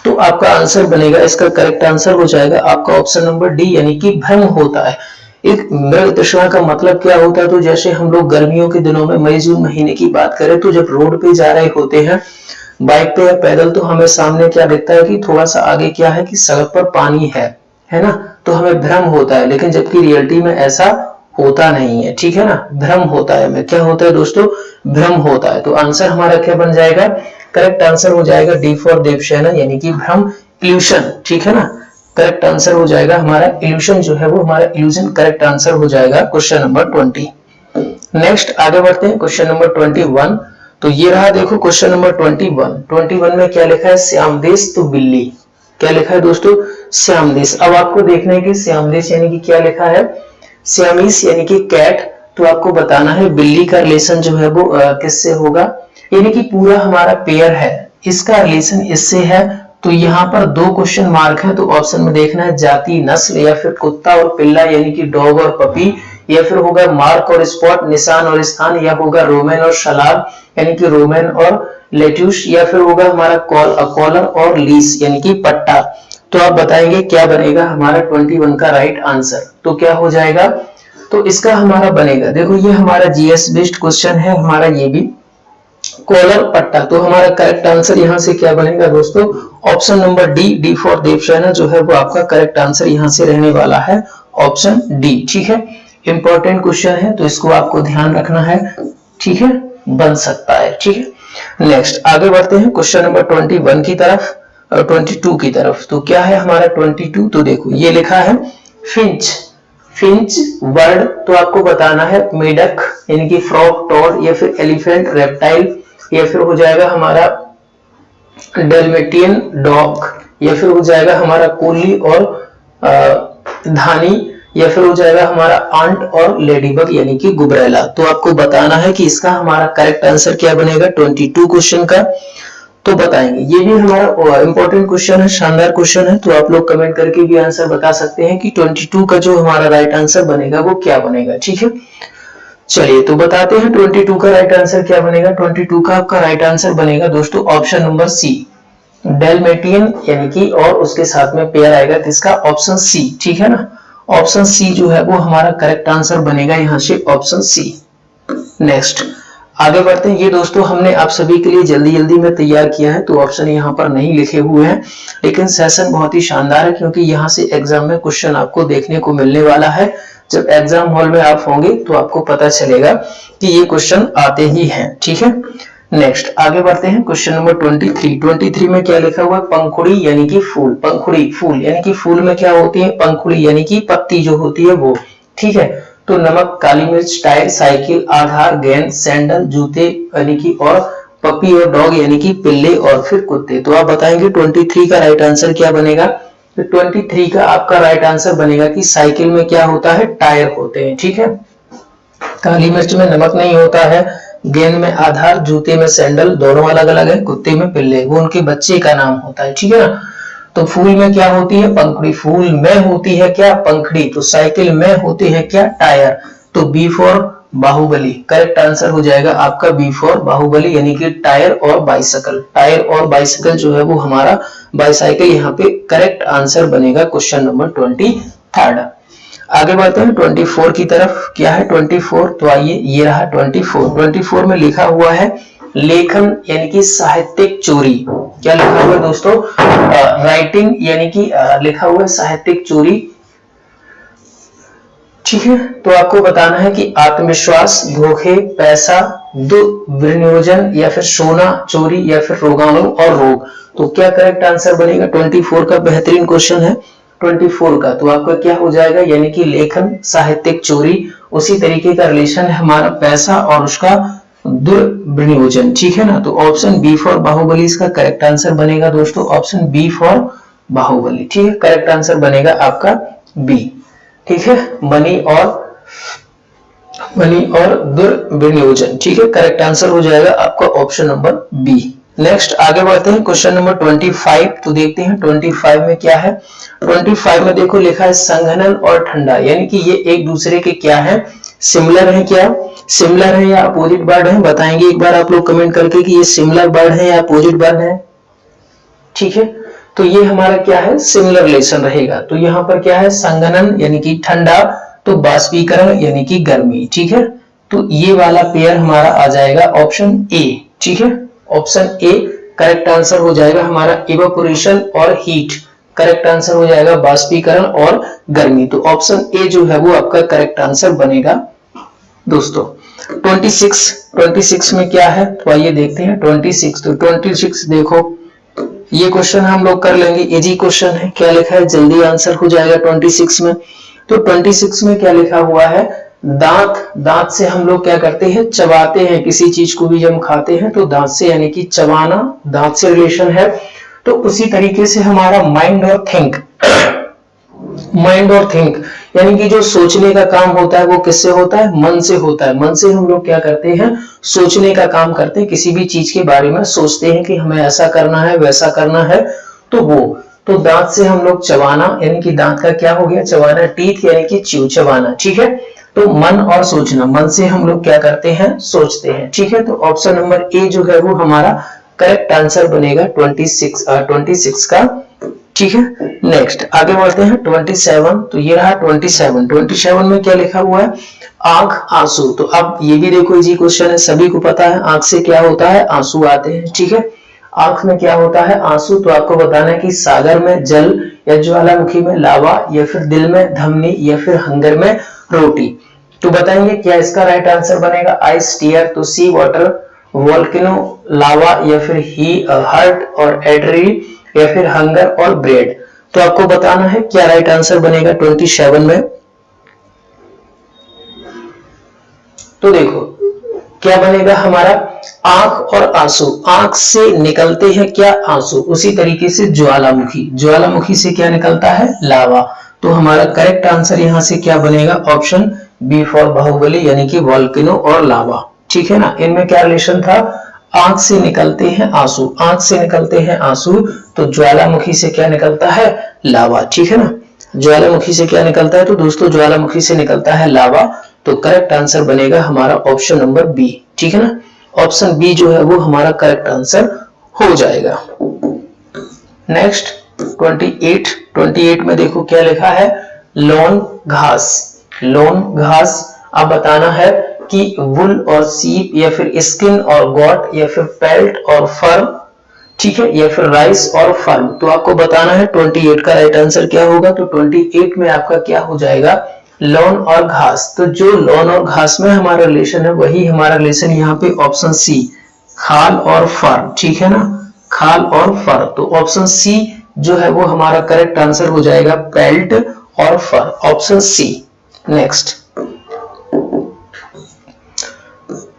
तो आपका आंसर बनेगा, इसका करेक्ट आंसर हो जाएगा आपका ऑप्शन नंबर डी, यानी कि भ्रम होता है। एक मृग तृष्णा का मतलब क्या होता है, तो जैसे हम लोग गर्मियों के दिनों में मई जून महीने की बात करें, तो जब रोड पे जा रहे होते हैं बाइक पे या पैदल, तो हमें सामने क्या दिखता है कि थोड़ा सा आगे क्या है कि सड़क पर पानी है ना। तो हमें भ्रम होता है, लेकिन जबकि रियलिटी में ऐसा होता नहीं है, ठीक है ना। भ्रम होता है, हमें क्या होता है दोस्तों, भ्रम होता है। तो आंसर हमारा क्या बन जाएगा, करेक्ट आंसर हो जाएगा डी फॉर देवसेना, यानी कि भ्रम, इल्यूशन, ठीक है ना। करेक्ट आंसर हो जाएगा हमारा इल्यूशन जो है वो हमारा इल्यूजन करेक्ट आंसर हो जाएगा क्वेश्चन नंबर 20। नेक्स्ट आगे बढ़ते हैं क्वेश्चन नंबर 21। तो ये रहा देखो क्वेश्चन नंबर 21 में क्या लिखा है, श्याम देश तो बिल्ली, क्या लिखा है दोस्तों, श्याम देश। अब आपको देखना है कि श्याम देश यानी कि क्या लिखा है, श्यामीस यानी कि कैट। तो आपको बताना है बिल्ली का रिलेशन जो है वो किससे होगा, यानी कि पूरा हमारा पेयर है, इसका रिलेशन इससे है, तो यहाँ पर 2 क्वेश्चन मार्क है, तो ऑप्शन में देखना है जाति नस्ल, या फिर कुत्ता और पिल्ला यानी कि डॉग और पपी, या फिर होगा मार्क और स्पॉट निशान और स्थान, या होगा रोमन और शलाब यानी कि रोमन और लेट्यूस, या फिर होगा हमारा कॉलर और लीस यानी कि पट्टा। तो आप बताएंगे क्या बनेगा हमारा 21 का राइट आंसर, तो क्या हो जाएगा, तो इसका हमारा बनेगा, देखो ये हमारा जीएस बेस्ड क्वेश्चन है हमारा, ये भी कॉलर पट्टा, तो हमारा करेक्ट आंसर यहाँ से क्या बनेगा दोस्तों, option number D for Devasena जो है वो आपका करेक्ट आंसर यहाँ से रहने वाला है, ऑप्शन डी। ठीक है, इंपॉर्टेंट क्वेश्चन है तो इसको आपको ध्यान रखना है, ठीक है, बन सकता है। ठीक है, नेक्स्ट आगे बढ़ते हैं क्वेश्चन नंबर 21 की तरफ और 22 की तरफ। तो क्या है हमारा 22, तो देखो ये लिखा है फिंच, फिंच बर्ड, तो आपको बताना है मेढक यानी कि फ्रॉग, टॉड, या फिर एलिफेंट, रेप्टाइल, या फिर हो जाएगा हमारा डेल्मेटियन डॉग, या फिर हो जाएगा हमारा कोली और धानी, या फिर हो जाएगा हमारा आंट और लेडीबग यानी कि गुबरैला। तो आपको बताना है कि इसका हमारा करेक्ट आंसर क्या बनेगा 22 क्वेश्चन का, तो बताएंगे। ये भी हमारा इंपॉर्टेंट क्वेश्चन है, शानदार क्वेश्चन है, तो आप लोग कमेंट करके भी आंसर बता सकते हैं कि 22 का जो हमारा राइट आंसर बनेगा वो क्या बनेगा। ठीक है, चलिए तो बताते हैं 22 का राइट आंसर क्या बनेगा। 22 का आपका राइट आंसर बनेगा दोस्तों ऑप्शन नंबर सी, डेल्मेटियन यानी कि, और उसके साथ में पेयर आएगा किसका, ऑप्शन सी। ठीक है ना, ऑप्शन सी जो है वो हमारा करेक्ट आंसर बनेगा यहाँ से, ऑप्शन सी। नेक्स्ट आगे बढ़ते हैं। ये दोस्तों हमने आप सभी के लिए जल्दी जल्दी में तैयार किया है, तो ऑप्शन यहाँ पर नहीं लिखे हुए हैं, लेकिन सेशन बहुत ही शानदार है क्योंकि यहाँ से एग्जाम में क्वेश्चन आपको देखने को मिलने वाला है। जब एग्जाम हॉल में आप होंगे तो आपको पता चलेगा कि ये क्वेश्चन आते ही हैं। ठीक है, नेक्स्ट आगे बढ़ते हैं क्वेश्चन नंबर 23 में क्या लिखा हुआ है, पंखुड़ी यानी कि फूल, पंखुड़ी फूल यानी कि फूल में क्या होती है, पंखुड़ी यानी कि पत्ती जो होती है वो। ठीक है, तो नमक, काली मिर्च, टायर, साइकिल, आधार, गेंद, सैंडल, जूते यानी कि, और पपी और डॉग यानी कि पिल्ले, और फिर कुत्ते। तो आप बताएंगे 23 का राइट आंसर क्या बनेगा। तो 23 का आपका राइट आंसर बनेगा कि साइकिल में क्या होता है, टायर होते हैं। ठीक है, काली मिर्च में नमक नहीं होता है, गेंद में आधार, जूते में सैंडल, दोनों अलग अलग है, कुत्ते में पिल्ले, वो उनके बच्चे का नाम होता है। ठीक है ना, तो फूल में क्या होती है, पंखुड़ी, फूल में होती है क्या, पंखुड़ी, तो साइकिल में होती है क्या, टायर, तो B for Baahubali, correct answer हो जाएगा आपका बी फॉर बाहुबली यानी कि टायर और बाइसाइकिल। टायर और बाइसाइकिल जो है वो हमारा बाइसाइकिल यहाँ पे करेक्ट आंसर बनेगा क्वेश्चन नंबर 23। आगे बढ़ते हैं 24 की तरफ। क्या है 24, तो आइए ये रहा 24 में लिखा हुआ है लेखन यानी कि साहित्यिक चोरी। क्या लिखा हुआ है दोस्तों, राइटिंग यानी कि लिखा हुआ है साहित्यिक चोरी। ठीक है, तो आपको बताना है कि आत्मविश्वास, धोखे, पैसा, दुर्विनियोजन, या फिर सोना चोरी, या फिर रोगाणु और रोग। तो क्या करेक्ट आंसर बनेगा 24 का, बेहतरीन क्वेश्चन है 24 का, तो आपका क्या हो जाएगा, यानी कि लेखन, साहित्यिक चोरी, उसी तरीके का रिलेशन है हमारा पैसा और उसका दुर्विनियोजन। ठीक है ना, तो ऑप्शन बी फॉर बाहुबली इसका करेक्ट आंसर बनेगा दोस्तों, ऑप्शन बी फॉर बाहुबली। ठीक है, करेक्ट आंसर बनेगा आपका बी। ठीक है, मनी और दुर्विनियोजन। ठीक है, करेक्ट आंसर हो जाएगा आपका ऑप्शन नंबर बी। नेक्स्ट आगे बढ़ते हैं क्वेश्चन नंबर 25। तो देखते हैं 25 में क्या है। 25 में देखो लिखा है संघनन और ठंडा, यानी कि ये एक दूसरे के क्या है, सिमिलर है। क्या सिमिलर है या अपोजिट वर्ड है, बताएंगे एक बार आप लोग कमेंट करके कि ये सिमिलर वर्ड है या अपोजिट वर्ड है। ठीक है, तो ये हमारा क्या है, सिमिलर रिलेशन रहेगा। तो यहाँ पर क्या है, संघनन यानी कि ठंडा, तो बाष्पीकरण यानी कि गर्मी। ठीक है, तो ये वाला पेयर हमारा आ जाएगा ऑप्शन ए। ठीक है, ऑप्शन ए करेक्ट आंसर हो जाएगा हमारा, इवेपोरेशन और हीट, करेक्ट आंसर हो जाएगा बाष्पीकरण और गर्मी। तो ऑप्शन ए जो है वो आपका करेक्ट आंसर बनेगा दोस्तों। 26 में क्या है, तो आइए देखते हैं 26। तो 26 देखो, ये क्वेश्चन हम लोग कर लेंगे, इजी क्वेश्चन है। क्या लिखा है, जल्दी आंसर हो जाएगा 26 में। तो 26 में क्या लिखा हुआ है, दांत से हम लोग क्या करते हैं, चबाते हैं, किसी चीज को भी जब हम खाते हैं तो दांत से, यानी कि चबाना, दांत से रिलेशन है। तो उसी तरीके से हमारा माइंड और थिंक माइंड और थिंक, यानी कि जो सोचने का काम होता है वो किससे होता है? मन से होता है। मन से हम लोग क्या करते हैं? सोचने का काम करते हैं, किसी भी चीज के बारे में सोचते हैं कि हमें ऐसा करना है, वैसा करना है, तो वो। तो दांत से हम लोग चबाना, यानी कि दांत का क्या हो गया? चबाना, टीथ यानी कि च्यू, चबाना, ठीक है। तो मन और सोचना, मन से हम लोग क्या करते हैं? सोचते हैं, ठीक है। तो ऑप्शन नंबर ए जो है वो हमारा करेक्ट आंसर बनेगा 26 का, ठीक है। नेक्स्ट आगे बढ़ते हैं 27। तो ये रहा 27 में क्या लिखा हुआ है? आंख, आंसू। तो अब ये भी देखो इजी क्वेश्चन है, सभी को पता है आंख से क्या होता है? आंसू आते हैं, ठीक है। आंख में क्या होता है? आंसू। तो आपको बताना है कि सागर में जल, या ज्वालामुखी में लावा, या फिर दिल में धमनी, या फिर हंगर में रोटी। तो बताएंगे क्या इसका राइट आंसर बनेगा? आइस, टीयर, तो सी वाटर, वोल्केनो, लावा, या फिर ही हार्ट और एड्री, या फिर हंगर और ब्रेड। तो आपको बताना है क्या राइट आंसर बनेगा 27 में। तो देखो क्या बनेगा हमारा? आंख और आंसू। आंख से निकलते हैं क्या? आंसू। उसी तरीके से ज्वालामुखी, ज्वालामुखी से क्या निकलता है? लावा। तो हमारा करेक्ट आंसर यहां से क्या बनेगा? ऑप्शन बी फॉर बाहुबली, यानी कि वोल्केनो और लावा, ठीक है ना। इनमें क्या रिलेशन था? आंख से निकलते हैं आंसू, आंख से निकलते हैं आंसू, तो ज्वालामुखी से क्या निकलता है? लावा, ठीक है ना। ज्वालामुखी से क्या निकलता है? तो दोस्तों ज्वालामुखी से निकलता है लावा। तो करेक्ट आंसर बनेगा हमारा ऑप्शन नंबर बी, ठीक है ना। ऑप्शन बी जो है वो हमारा करेक्ट आंसर हो जाएगा। नेक्स्ट 28 में देखो क्या लिखा है? लॉन, घास। लॉन, घास। अब बताना है कि वुल और सीप, या फिर स्किन और गॉट, या फिर पेल्ट और फर्म, ठीक है, या फिर राइस और फर्म। तो आपको बताना है 28 का राइट आंसर क्या होगा। तो 28 में आपका क्या हो जाएगा? लॉन और घास। तो जो लॉन और घास में हमारा रिलेशन है वही हमारा रिलेशन यहाँ पे ऑप्शन सी, खाल और फर, ठीक है ना, खाल और फर। तो ऑप्शन सी जो है वो हमारा करेक्ट आंसर हो जाएगा, पेल्ट और फर, ऑप्शन सी। नेक्स्ट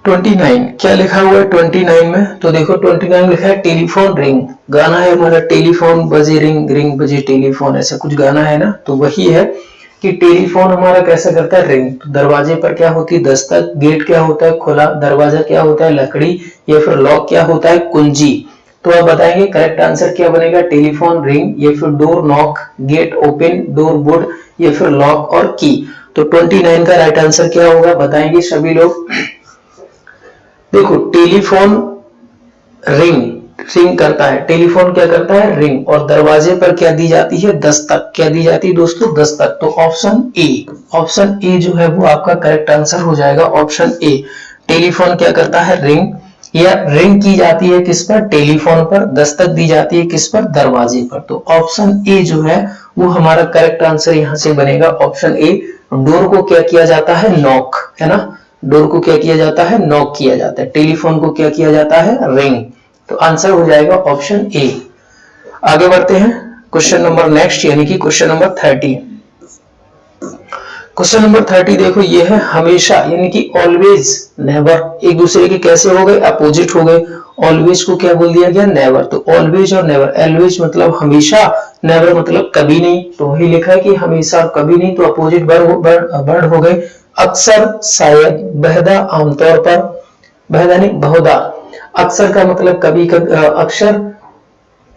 29 क्या लिखा हुआ है 29 में? तो देखो 29 लिखा है टेलीफोन रिंग। गाना है हमारा टेलीफोन बजे रिंग, रिंग बजे टेलीफोन, ऐसा कुछ गाना है ना। तो वही है कि टेलीफोन हमारा कैसा करता है? रिंग। तो दरवाजे पर क्या होती है? दस्तक। गेट क्या होता है? खुला। दरवाजा क्या होता है? लकड़ी। या फिर लॉक क्या होता है? कुंजी। तो आप बताएंगे करेक्ट आंसर क्या बनेगा? टेलीफोन रिंग, या फिर door knock, gate open, door wood, या फिर लॉक और की। तो 29 का राइट आंसर क्या होगा बताएंगे सभी लोग। देखो टेलीफोन रिंग, रिंग करता है, टेलीफोन क्या करता है? रिंग। और दरवाजे पर क्या दी जाती है? दस्तक। क्या दी जाती है दोस्तों? दस्तक। तो ऑप्शन ए, ऑप्शन ए जो है वो आपका करेक्ट आंसर हो जाएगा, ऑप्शन ए। टेलीफोन क्या करता है? रिंग, या रिंग की जाती है किस पर? टेलीफोन पर। दस्तक दी जाती है किस पर? दरवाजे पर। तो ऑप्शन ए जो है वो हमारा करेक्ट आंसर यहां से बनेगा, ऑप्शन ए। डोर को क्या किया जाता है? नॉक, है ना। डोर को क्या किया जाता है? नॉक किया जाता है। टेलीफोन को क्या किया जाता है? रिंग। तो आंसर हो जाएगा ऑप्शन ए। आगे बढ़ते हैं क्वेश्चन नंबर नेक्स्ट, यानी कि क्वेश्चन नंबर 30। क्वेश्चन नंबर 30 देखो ये है हमेशा, यानी कि ऑलवेज, नेवर। एक दूसरे के कैसे हो गए? अपोजिट हो गए। ऑलवेज को क्या बोल दिया गया? नेवर। तो ऑलवेज और नेवर, ऑलवेज मतलब हमेशा, नेवर मतलब कभी नहीं। तो वही लिखा है कि हमेशा और कभी नहीं, तो अपोजिट वर्ड हो गए। अक्सर, शायद, बहदा, आमतौर पर, बहदा नहीं बहुधा। अक्सर का मतलब कभी कभी, अक्सर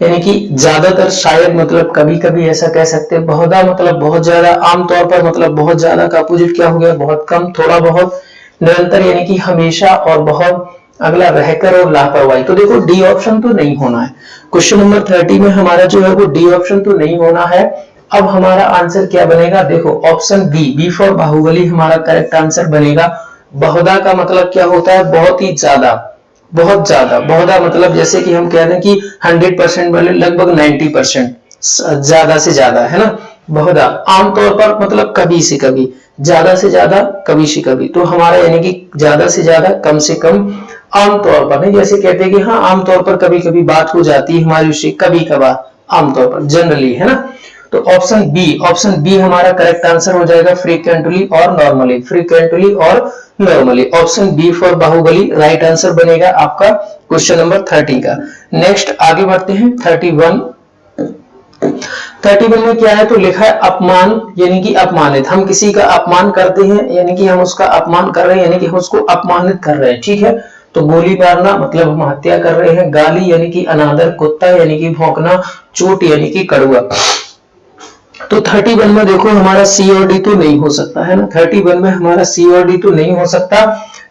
यानी कि ज्यादातर, शायद मतलब कभी कभी ऐसा कह सकते हैं, बहुधा मतलब बहुत ज्यादा, आमतौर पर मतलब बहुत ज्यादा का अपोजिट क्या हो गया? बहुत कम, थोड़ा बहुत, निरंतर यानी कि हमेशा, और बहुत। अगला रहकर और लापरवाही। तो देखो डी ऑप्शन तो नहीं होना है क्वेश्चन नंबर 30 में, हमारा जो है वो डी ऑप्शन तो नहीं होना है। अब हमारा आंसर क्या बनेगा? देखो option B, B for Baahubali हमारा करेक्ट आंसर बनेगा। बहुधा का मतलब क्या होता है? बहुत ही ज्यादा, बहुत ज्यादा। बहुधा मतलब जैसे कि हम कह दें कि 100% वाले लगभग 90%, ज्यादा से ज्यादा, है ना। बहुधा। आमतौर पर मतलब कभी से कभी, ज्यादा से ज्यादा, कभी से कभी। तो हमारा यानी कि ज्यादा से ज्यादा, कम से कम, आमतौर पर नहीं। जैसे कहते हैं कि हाँ आमतौर पर कभी कभी बात हो जाती है हमारी उससे, कभी कभार, आमतौर पर, जनरली, है ना। तो ऑप्शन बी, ऑप्शन बी हमारा करेक्ट आंसर हो जाएगा, फ्रीक्वेंटली और नॉर्मली, फ्रीक्वेंटली और normally. Option B for Baahubali right answer बनेगा आपका क्वेश्चन नंबर 30 का। नेक्स्ट आगे बढ़ते हैं 31। 31 में क्या है, तो लिखा है अपमान यानी कि अपमानित। हम किसी का अपमान करते हैं यानी कि हम उसका अपमान कर रहे हैं, यानी कि हम उसको अपमानित कर रहे हैं, ठीक है। तो गोली मारना मतलब हम हत्या कर रहे हैं, गाली यानी कि अनादर, कुत्ता यानी कि भौंकना, चोट यानी कि कड़वा। तो 31 में देखो हमारा सी और डी तो नहीं हो सकता है ना, 31 में हमारा सी और डी तो नहीं हो सकता,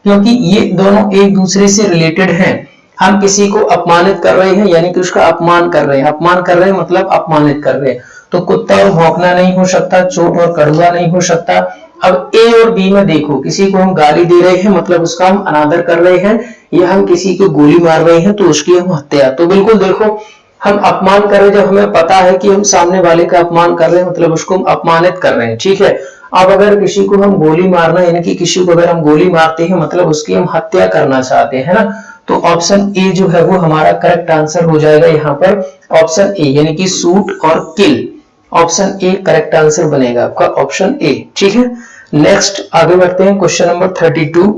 क्योंकि ये दोनों एक दूसरे से रिलेटेड हैं। हम किसी को अपमानित कर रहे हैं यानी कि उसका अपमान कर रहे हैं, अपमान कर रहे हैं मतलब अपमानित कर रहे हैं। तो कुत्ता और भौंकना नहीं हो सकता, चोट और कड़वा नहीं हो सकता। अब ए और बी में देखो, किसी को हम गाली दे रहे हैं मतलब उसका हम अनादर कर रहे हैं, या हम किसी को गोली मार रहे हैं तो उसकी हम हत्या। तो बिल्कुल देखो, हम अपमान कर रहे हैं जब हमें पता है कि हम सामने वाले का अपमान कर रहे हैं मतलब उसको हम अपमानित कर रहे हैं, ठीक है। अब अगर किसी को हम गोली मारना यानी कि किसी को अगर हम गोली मारते हैं मतलब उसकी हम हत्या करना चाहते हैं ना, तो ऑप्शन ए जो है वो हमारा करेक्ट आंसर हो जाएगा यहाँ पर, ऑप्शन ए यानी कि शूट और किल। ऑप्शन ए करेक्ट आंसर बनेगा आपका, ऑप्शन ए, ठीक है। नेक्स्ट आगे बढ़ते हैं, क्वेश्चन नंबर 32।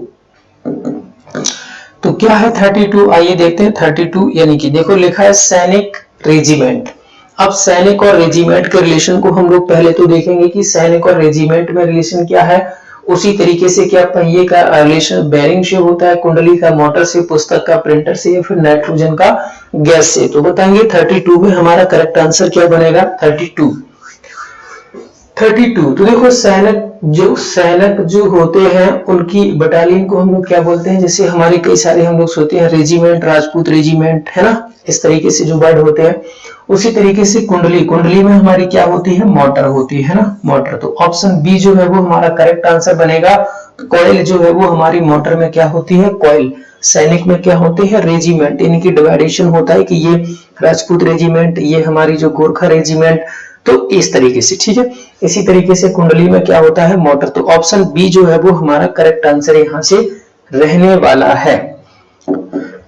तो क्या है 32, आइए देखते हैं। 32 यानी कि देखो लिखा है सैनिक रेजिमेंट। अब सैनिक और रेजिमेंट के रिलेशन को हम लोग पहले तो देखेंगे कि सैनिक और रेजिमेंट में रिलेशन क्या है। उसी तरीके से क्या पहिए का रिलेशन बेरिंग से होता है, कुंडली का मोटर से, पुस्तक का प्रिंटर से, या फिर नाइट्रोजन का गैस से। तो बताएंगे 32 में हमारा करेक्ट आंसर क्या बनेगा। 32 तो देखो सैनिक जो होते हैं उनकी बटालियन को हम लोग क्या बोलते हैं, जैसे हमारे कई सारे हम लोग सोचते हैं रेजिमेंट, राजपूत रेजिमेंट, है ना, इस तरीके से जो वर्ड होते हैं। उसी तरीके से कुंडली में हमारी क्या होती है, मोटर होती है ना, मोटर। तो ऑप्शन बी जो है वो हमारा करेक्ट आंसर बनेगा। कॉइल जो है वो हमारी मोटर में क्या होती है, कॉइल। सैनिक में क्या होते हैं, रेजिमेंट, यानी कि डिवाइडेशन होता है कि ये राजपूत रेजिमेंट, ये हमारी जो गोरखा रेजिमेंट, तो इस तरीके से, ठीक है। इसी तरीके से कुंडली में क्या होता है, मोटर। तो ऑप्शन बी जो है वो हमारा करेक्ट आंसर यहाँ से रहने वाला है।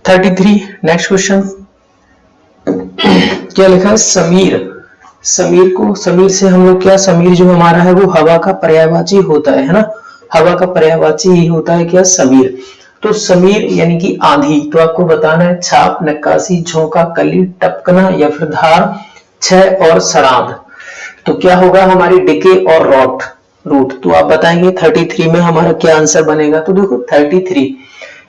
33 नेक्स्ट क्वेश्चन क्या लिखा है, समीर से हम लोग क्या, समीर जो हमारा है वो हवा का पर्यायवाची होता है ना, हवा का पर्यायवाची ही होता है क्या, समीर। तो समीर यानी कि आंधी। तो आपको बताना है छाप, नक्काशी, झोंका, कली, टपकना या फिर धार, क्षय और सड़ांध। तो क्या होगा हमारी डिके और रूट। तो आप बताएंगे 33 में हमारा क्या आंसर बनेगा। तो देखो 33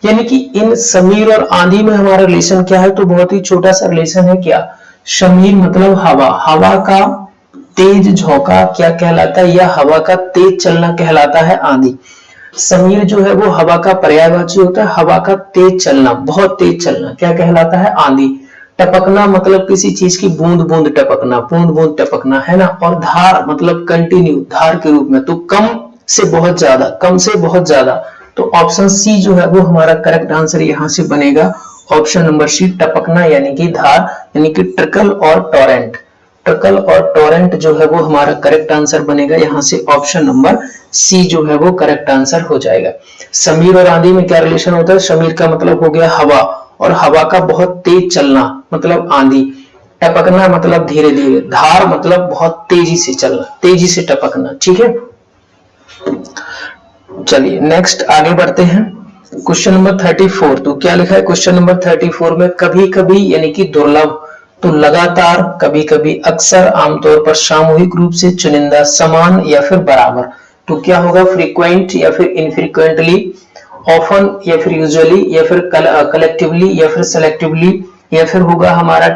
यानी कि इन समीर और आंधी में हमारा रिलेशन क्या है, तो बहुत ही छोटा सा रिलेशन है। क्या, समीर मतलब हवा का तेज झोंका क्या कहलाता है, या हवा का तेज चलना कहलाता है आंधी। समीर जो है वो हवा का पर्यायवाची होता है, हवा का तेज चलना, बहुत तेज चलना क्या कहलाता है, आंधी। टपकना मतलब किसी चीज की बूंद बूंद टपकना है ना। और धार मतलब कंटिन्यू, धार के रूप में। तो कम से बहुत ज्यादा। तो ऑप्शन सी जो है वो हमारा करेक्ट आंसर यहाँ से बनेगा, ऑप्शन नंबर सी, टपकना यानी कि धार, यानी कि ट्रिकल और टोरेंट जो है वो हमारा करेक्ट आंसर बनेगा। यहाँ से ऑप्शन नंबर सी जो है वो करेक्ट आंसर हो जाएगा। समीर और आंधी में क्या रिलेशन होता है, समीर का मतलब हो गया हवा, और हवा का बहुत तेज चलना मतलब आंधी, टपकना मतलब धीरे धीरे, धार मतलब बहुत तेजी से चलना, तेजी से टपकना, ठीक है। चलिए नेक्स्ट आगे बढ़ते हैं, क्वेश्चन नंबर 34। तो क्या लिखा है क्वेश्चन नंबर 34 में, कभी कभी यानी कि दुर्लभ, तो लगातार, कभी कभी, अक्सर, आमतौर पर, सामूहिक रूप से, चुनिंदा, समान या फिर बराबर। तो क्या होगा, फ्रीक्वेंट या फिर इनफ्रीक्वेंटली, ऑफन या फिर यूजुअली, या फिर कलेक्टिवली या फिर सेलेक्टिवली, या फिर होगा हमारा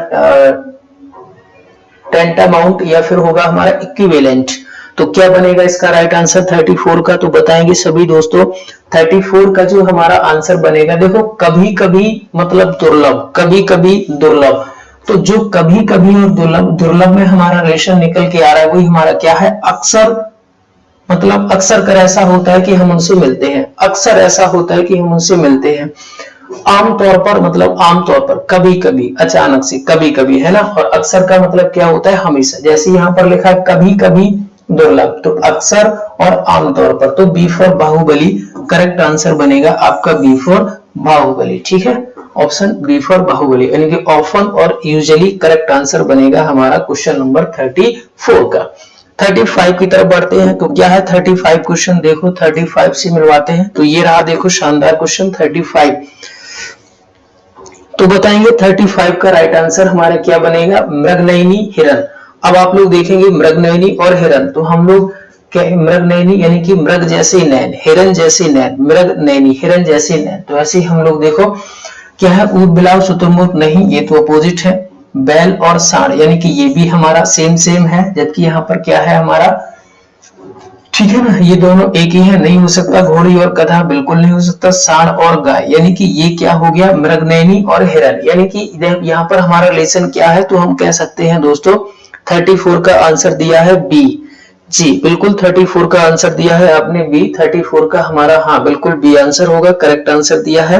टेंटामाउंट, या फिर होगा हमारा इक्विवेलेंट। तो क्या बनेगा इसका राइट आंसर 34 का। तो बताएंगे सभी दोस्तों 34 का जो हमारा आंसर बनेगा, देखो कभी कभी मतलब दुर्लभ, कभी कभी दुर्लभ। तो जो कभी कभी और दुर्लभ में हमारा रिलेशन निकल के आ रहा है वही हमारा क्या है, अक्सर। मतलब अक्सर कर ऐसा होता है कि हम उनसे मिलते हैं, अक्सर ऐसा होता है कि हम उनसे मिलते हैं। आमतौर पर मतलब आमतौर पर, कभी कभी, अचानक से, कभी कभी, है ना। और अक्सर का मतलब क्या होता है, हमेशा। जैसे यहाँ पर लिखा है कभी कभी दुर्लभ, तो अक्सर और आमतौर पर। तो B for Baahubali correct answer बनेगा आपका, बी फॉर बाहुबली, ठीक है। ऑप्शन बी फॉर बाहुबली, यानी कि ऑफन और यूजुअली करेक्ट आंसर बनेगा हमारा क्वेश्चन नंबर 34 का। 35 की तरफ बढ़ते हैं। तो क्या है 35 क्वेश्चन, देखो 35 से मिलवाते हैं। तो ये रहा देखो शानदार क्वेश्चन 35। तो बताएंगे 35 का राइट आंसर हमारा क्या बनेगा, मृगनयनी हिरन। अब आप लोग देखेंगे मृगनयनी और हिरन, तो हम लोग क्या है, मृगनयनी यानी कि मृग जैसे नैन, हिरन जैसे नैन, मृगनयनी हिरन जैसे नैन, तो ऐसे हम लोग देखो क्या है, ऊंट बिलाव शुतुरमुर्ग नहीं, ये तो अपोजिट है। बैल और सांड यानी कि ये भी हमारा सेम सेम है, जबकि यहाँ पर क्या है हमारा, ठीक है ना, ये दोनों एक ही है, नहीं हो सकता। घोड़ी और गधा बिल्कुल नहीं हो सकता। सांड और गाय यानी कि ये क्या हो गया, मृगनयनी और हिरन, यानी कि यहाँ पर हमारा रिलेशन क्या है, तो हम कह सकते हैं दोस्तों 34 का आंसर दिया है बी। जी बिल्कुल 34 का आंसर दिया है आपने बी, 34 का हमारा हाँ बिल्कुल बी आंसर होगा, करेक्ट आंसर दिया है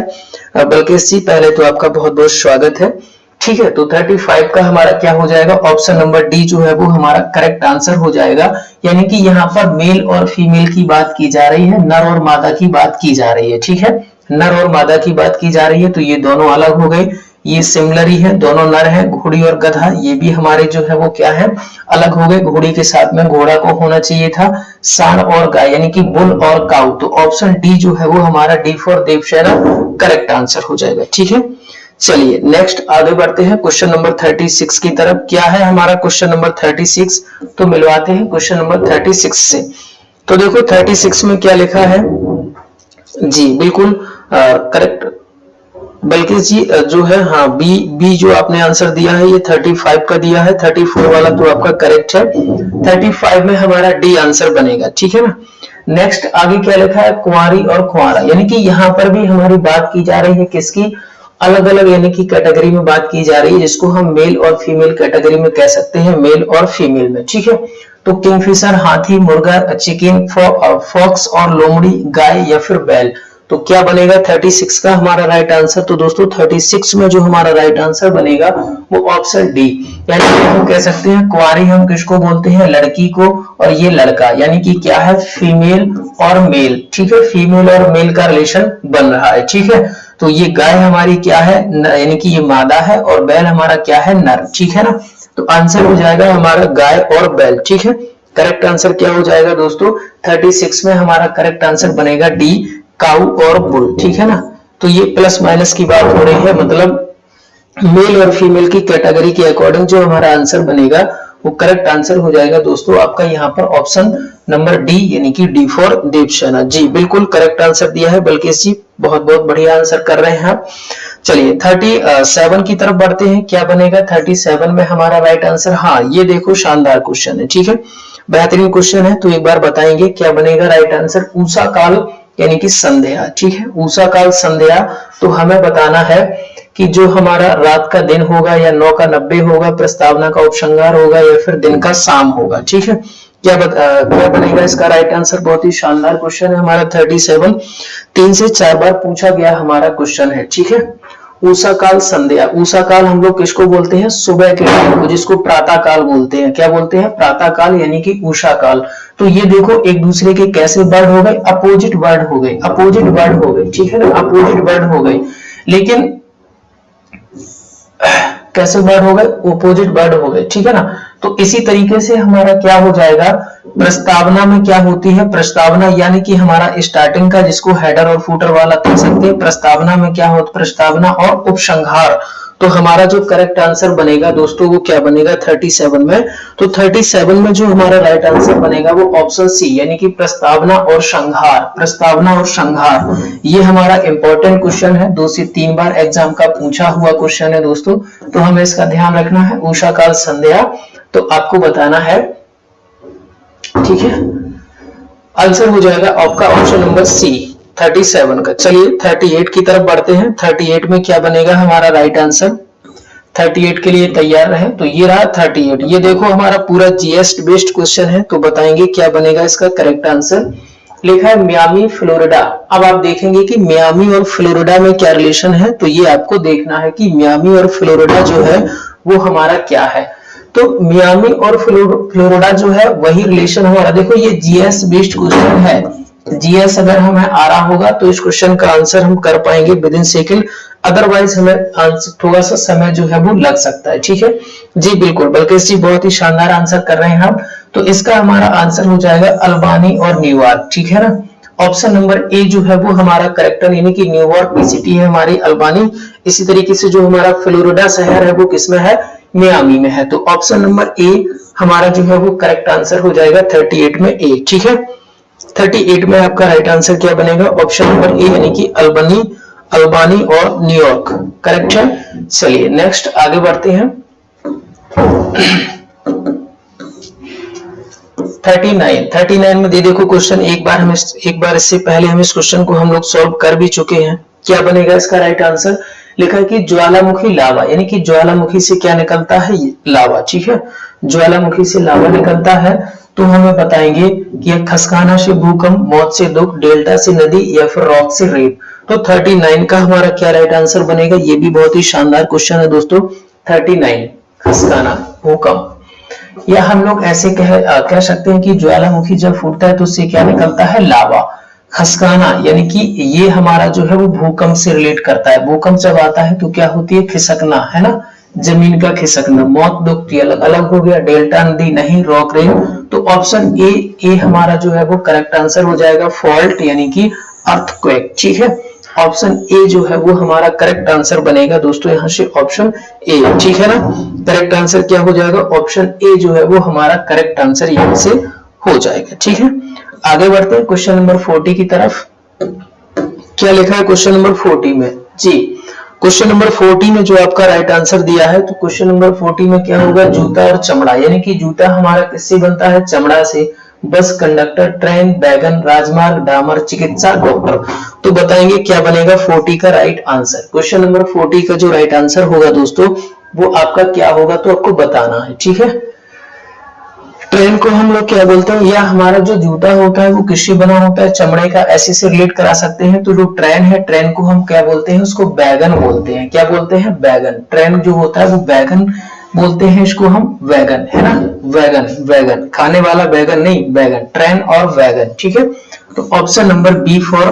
बल्केश जी, पहले तो आपका बहुत बहुत स्वागत है। ठीक है, तो 35 का हमारा क्या हो जाएगा, ऑप्शन नंबर डी जो है वो हमारा करेक्ट आंसर हो जाएगा। यानी कि यहाँ पर मेल और फीमेल की बात की जा रही है, नर और मादा की बात की जा रही है। ठीक है, नर और मादा की बात की जा रही है, तो ये दोनों अलग हो गए, ये सिमिलर ही है, दोनों नर है। घोड़ी और गधा ये भी हमारे जो है वो क्या है, अलग हो गए, घोड़ी के साथ में घोड़ा को होना चाहिए था। सांड और गाय यानी कि बुल और काउ, तो ऑप्शन डी जो है वो हमारा D for Devasena correct answer हो जाएगा। ठीक है, चलिए नेक्स्ट आगे बढ़ते हैं क्वेश्चन नंबर 36 की तरफ। क्या है हमारा क्वेश्चन नंबर 36, तो मिलवाते हैं क्वेश्चन नंबर 36 से। तो देखो 36 में क्या लिखा है, जी बिल्कुल करेक्ट बल्कि जी जो है हाँ बी जो आपने आंसर दिया है ये 35 का दिया है, 34 वाला तो आपका करेक्ट है, 35 में हमारा डी आंसर बनेगा। ठीक है ना, नेक्स्ट आगे क्या लिखा है, कुंवारी और कुंवारा, यानी कि यहाँ पर भी हमारी बात की जा रही है किसकी, अलग अलग यानी कि कैटेगरी में बात की जा रही है, जिसको हम मेल और फीमेल कैटेगरी में कह सकते हैं, मेल और फीमेल में। ठीक है, तो किंगफिशर, हाथी, मुर्गा, चिकन, फॉक्स और लोमड़ी, गाय या फिर बैल, तो क्या बनेगा 36 का हमारा राइट आंसर। तो दोस्तों 36 में जो हमारा राइट आंसर बनेगा वो ऑप्शन डी, यानी कि हम कह सकते हैं कुंवारी हम किसको बोलते हैं, लड़की को, और ये लड़का, यानी कि क्या है फीमेल और मेल। ठीक है, फीमेल और मेल का रिलेशन बन रहा है। ठीक है, तो ये गाय हमारी क्या है, यानी कि ये मादा है, और बैल हमारा क्या है, नर। ठीक है ना, तो आंसर हो जाएगा हमारा गाय और बैल। ठीक है, करेक्ट आंसर क्या हो जाएगा दोस्तों, 36 में हमारा करेक्ट आंसर बनेगा डी, काऊ और बुल। ठीक है ना, तो ये प्लस माइनस की बात हो रही है, मतलब मेल और फीमेल की कैटेगरी के अकॉर्डिंग जो हमारा आंसर बनेगा वो करेक्ट आंसर हो जाएगा दोस्तों आपका यहाँ पर ऑप्शन नंबर डी, यानी कि डी फॉर देवसेना। जी बिल्कुल करेक्ट आंसर दिया है बल्केश जी, बहुत बहुत बढ़िया आंसर कर रहे हैं आप। चलिए 37 की तरफ बढ़ते हैं, क्या बनेगा 37 में हमारा राइट आंसर, हाँ ये देखो शानदार क्वेश्चन है। ठीक है, बेहतरीन क्वेश्चन है, तो एक बार बताएंगे क्या बनेगा राइट आंसर, उषा काल यानी कि संध्या। ठीक है, उषा काल संध्या, तो हमें बताना है कि जो हमारा रात का दिन होगा या 9 का 90 होगा, प्रस्तावना का उपसंहार होगा या फिर दिन का शाम होगा। ठीक है, क्या बनेगा इसका राइट आंसर, बहुत ही शानदार क्वेश्चन है हमारा 37, 3 से 4 बार पूछा गया हमारा क्वेश्चन है। ठीक है, उषा काल संध्या, उषा काल हम लोग किसको बोलते हैं, सुबह के टाइम को, जिसको प्रातः काल बोलते हैं। क्या बोलते हैं, प्रातः काल यानी कि उषा काल। तो ये देखो एक दूसरे के कैसे वर्ड हो गए, अपोजिट वर्ड हो गए, अपोजिट वर्ड हो गए। ठीक है ना, अपोजिट वर्ड हो गए, लेकिन कैसे वर्ड हो गए, अपोजिट वर्ड हो गए। ठीक है ना, तो इसी तरीके से हमारा क्या हो जाएगा, प्रस्तावना में क्या होती है, प्रस्तावना यानी कि हमारा स्टार्टिंग का, जिसको हेडर और फुटर वाला कह सकते हैं, प्रस्तावना में क्या होता है, प्रस्तावना और उपसंहार। तो हमारा जो करेक्ट आंसर बनेगा दोस्तों वो क्या बनेगा 37 में, तो 37 में जो हमारा राइट आंसर बनेगा वो ऑप्शन सी, यानी कि प्रस्तावना और संहार, प्रस्तावना और संहार। ये हमारा इंपॉर्टेंट क्वेश्चन है, 2 से 3 बार एग्जाम का पूछा हुआ क्वेश्चन है दोस्तों, तो हमें इसका ध्यान रखना है। उषा काल संध्या, तो आपको बताना है। ठीक है, आंसर हो जाएगा आपका ऑप्शन नंबर सी 37 का। चलिए 38 की तरफ बढ़ते हैं, 38 में क्या बनेगा हमारा राइट आंसर, 38 के लिए तैयार रहे। तो ये रहा 38, ये देखो हमारा पूरा जीएस बेस्ड क्वेश्चन है, तो बताएंगे क्या बनेगा इसका करेक्ट आंसर। लिखा है मियामी फ्लोरिडा। अब आप देखेंगे कि मियामी और फ्लोरिडा में क्या रिलेशन है, तो ये आपको देखना है कि मियामी और फ्लोरिडा जो है वो हमारा क्या है। तो मियामी और फ्लोरिडा जो है वही रिलेशन हमारा, देखो ये जीएस बेस्ड क्वेश्चन है, जीएस अगर हमें आ रहा होगा तो इस क्वेश्चन का आंसर हम कर पाएंगे विद इन सेकंड, अदरवाइज हमें थोड़ा सा समय जो है वो लग सकता है। ठीक है जी, बिल्कुल बल्केश जी बहुत ही शानदार आंसर कर रहे हैं आप। तो इसका हमारा आंसर हो जाएगा अल्बानी और न्यूयॉर्क। ठीक है ना, ऑप्शन नंबर ए जो है वो हमारा करेक्टर, यानी कि न्यूयॉर्क की सिटी है हमारी अल्बानी। इसी तरीके से जो हमारा फ्लोरिडा शहर है वो किसमें है, मियामी में है। तो ऑप्शन नंबर ए हमारा जो है वो करेक्ट आंसर हो जाएगा 38 में ए। ठीक है, 38 में आपका राइट आंसर क्या बनेगा? ऑप्शन नंबर ए यानी कि अल्बानी और न्यूयॉर्क करेक्ट है। चलिए नेक्स्ट आगे बढ़ते हैं। 39 में दे देखो क्वेश्चन, एक बार इससे पहले हम इस क्वेश्चन को हम लोग सॉल्व कर भी चुके हैं। क्या बनेगा इसका राइट आंसर? लिखा है कि ज्वालामुखी लावा, यानी कि ज्वालामुखी से क्या निकलता है? लावा। ठीक है, ज्वालामुखी से लावा निकलता है तो हमें बताएंगे कि खसकाना से भूकंप, मौत से दुख, डेल्टा से नदी या फिर रॉक से रेत। तो 39 का हमारा क्या राइट आंसर बनेगा? ये भी बहुत ही शानदार क्वेश्चन है दोस्तों। 39 खसकाना भूकंप, या हम लोग ऐसे कह सकते हैं कि ज्वालामुखी जब फूटता है तो उससे क्या निकलता है? लावा। खसकाना यानी कि ये हमारा जो है वो भूकंप से रिलेट करता है। भूकंप जब आता है तो क्या होती है? खिसकना, है ना, जमीन का खिसकना। मौत दुख अलग अलग हो गया, डेल्टा नदी नहीं, रॉक रेल। तो ऑप्शन ए हमारा जो है वो करेक्ट आंसर हो जाएगा। फॉल्ट यानी कि अर्थक्वेक। ठीक है, ऑप्शन ए जो है वो हमारा करेक्ट आंसर बनेगा दोस्तों, यहाँ से ऑप्शन ए। ठीक है ना, करेक्ट आंसर क्या हो जाएगा? ऑप्शन ए जो है वो हमारा करेक्ट आंसर यहाँ से हो जाएगा। ठीक है, आगे बढ़ते हैं क्वेश्चन नंबर 40 की तरफ। क्या लिखा है क्वेश्चन नंबर 40 में? जी, क्वेश्चन नंबर 40 में जो आपका राइट आंसर दिया है, तो क्वेश्चन नंबर 40 में क्या होगा? जूता और चमड़ा, यानी कि जूता हमारा किससे बनता है? चमड़ा से। बस, कंडक्टर, ट्रेन, बैगन, राजमार्ग, डामर, चिकित्सा, डॉक्टर। तो बताएंगे क्या बनेगा 40 का राइट आंसर? क्वेश्चन नंबर 40 का जो राइट आंसर होगा दोस्तों वो आपका क्या होगा, तो आपको बताना है। ठीक है, ट्रेन को हम लोग क्या बोलते हैं, या हमारा जो जूता होता है वो किससे बना होता है? चमड़े का। ऐसे से रिलेट करा सकते हैं। तो जो ट्रेन है, ट्रेन को हम क्या बोलते हैं? उसको बैगन बोलते हैं। क्या बोलते हैं? बैगन। ट्रेन जो होता है वो बैगन बोलते हैं, इसको हम वैगन, है ना, वैगन खाने वाला बैगन नहीं, बैगन। ट्रेन और वैगन। ठीक है, तो option number B for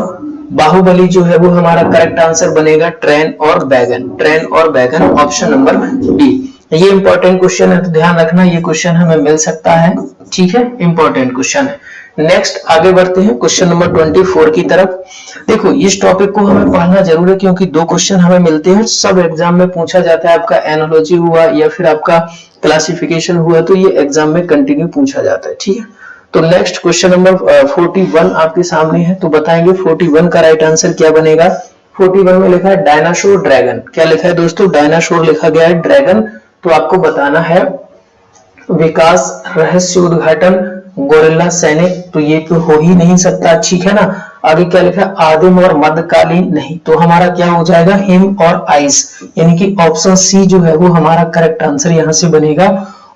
Baahubali जो है वो हमारा करेक्ट आंसर बनेगा। ट्रेन और बैगन, ट्रेन और बैगन, ऑप्शन नंबर बी। ये इंपॉर्टेंट क्वेश्चन है तो ध्यान रखना, ये क्वेश्चन हमें मिल सकता है। ठीक है, इंपॉर्टेंट क्वेश्चन है। नेक्स्ट आगे बढ़ते हैं क्वेश्चन नंबर 24 की तरफ। देखो इस टॉपिक को हमें पढ़ना जरूर है क्योंकि दो क्वेश्चन हमें मिलते हैं, सब एग्जाम में पूछा जाता है। आपका एनालॉजी हुआ या फिर आपका क्लासिफिकेशन हुआ तो ये एग्जाम में कंटिन्यू पूछा जाता है। ठीक है, तो नेक्स्ट क्वेश्चन नंबर 41 आपके सामने है, तो बताएंगे 41 का राइट आंसर क्या बनेगा? 41 में लिखा है डायनासोर ड्रैगन। क्या लिखा है दोस्तों? डायनासोर लिखा गया है, ड्रैगन। तो आपको बताना है विकास, रहस्य उद्घाटन, गोरिल्ला, सैनिक। तो ये तो हो ही नहीं सकता। ठीक है ना, आगे क्या लिखा है? आदिम और मध्यकालीन नहीं। तो हमारा क्या हो जाएगा? हिम और आइस, यानी कि ऑप्शन सी जो है वो हमारा करेक्ट आंसर यहाँ से बनेगा।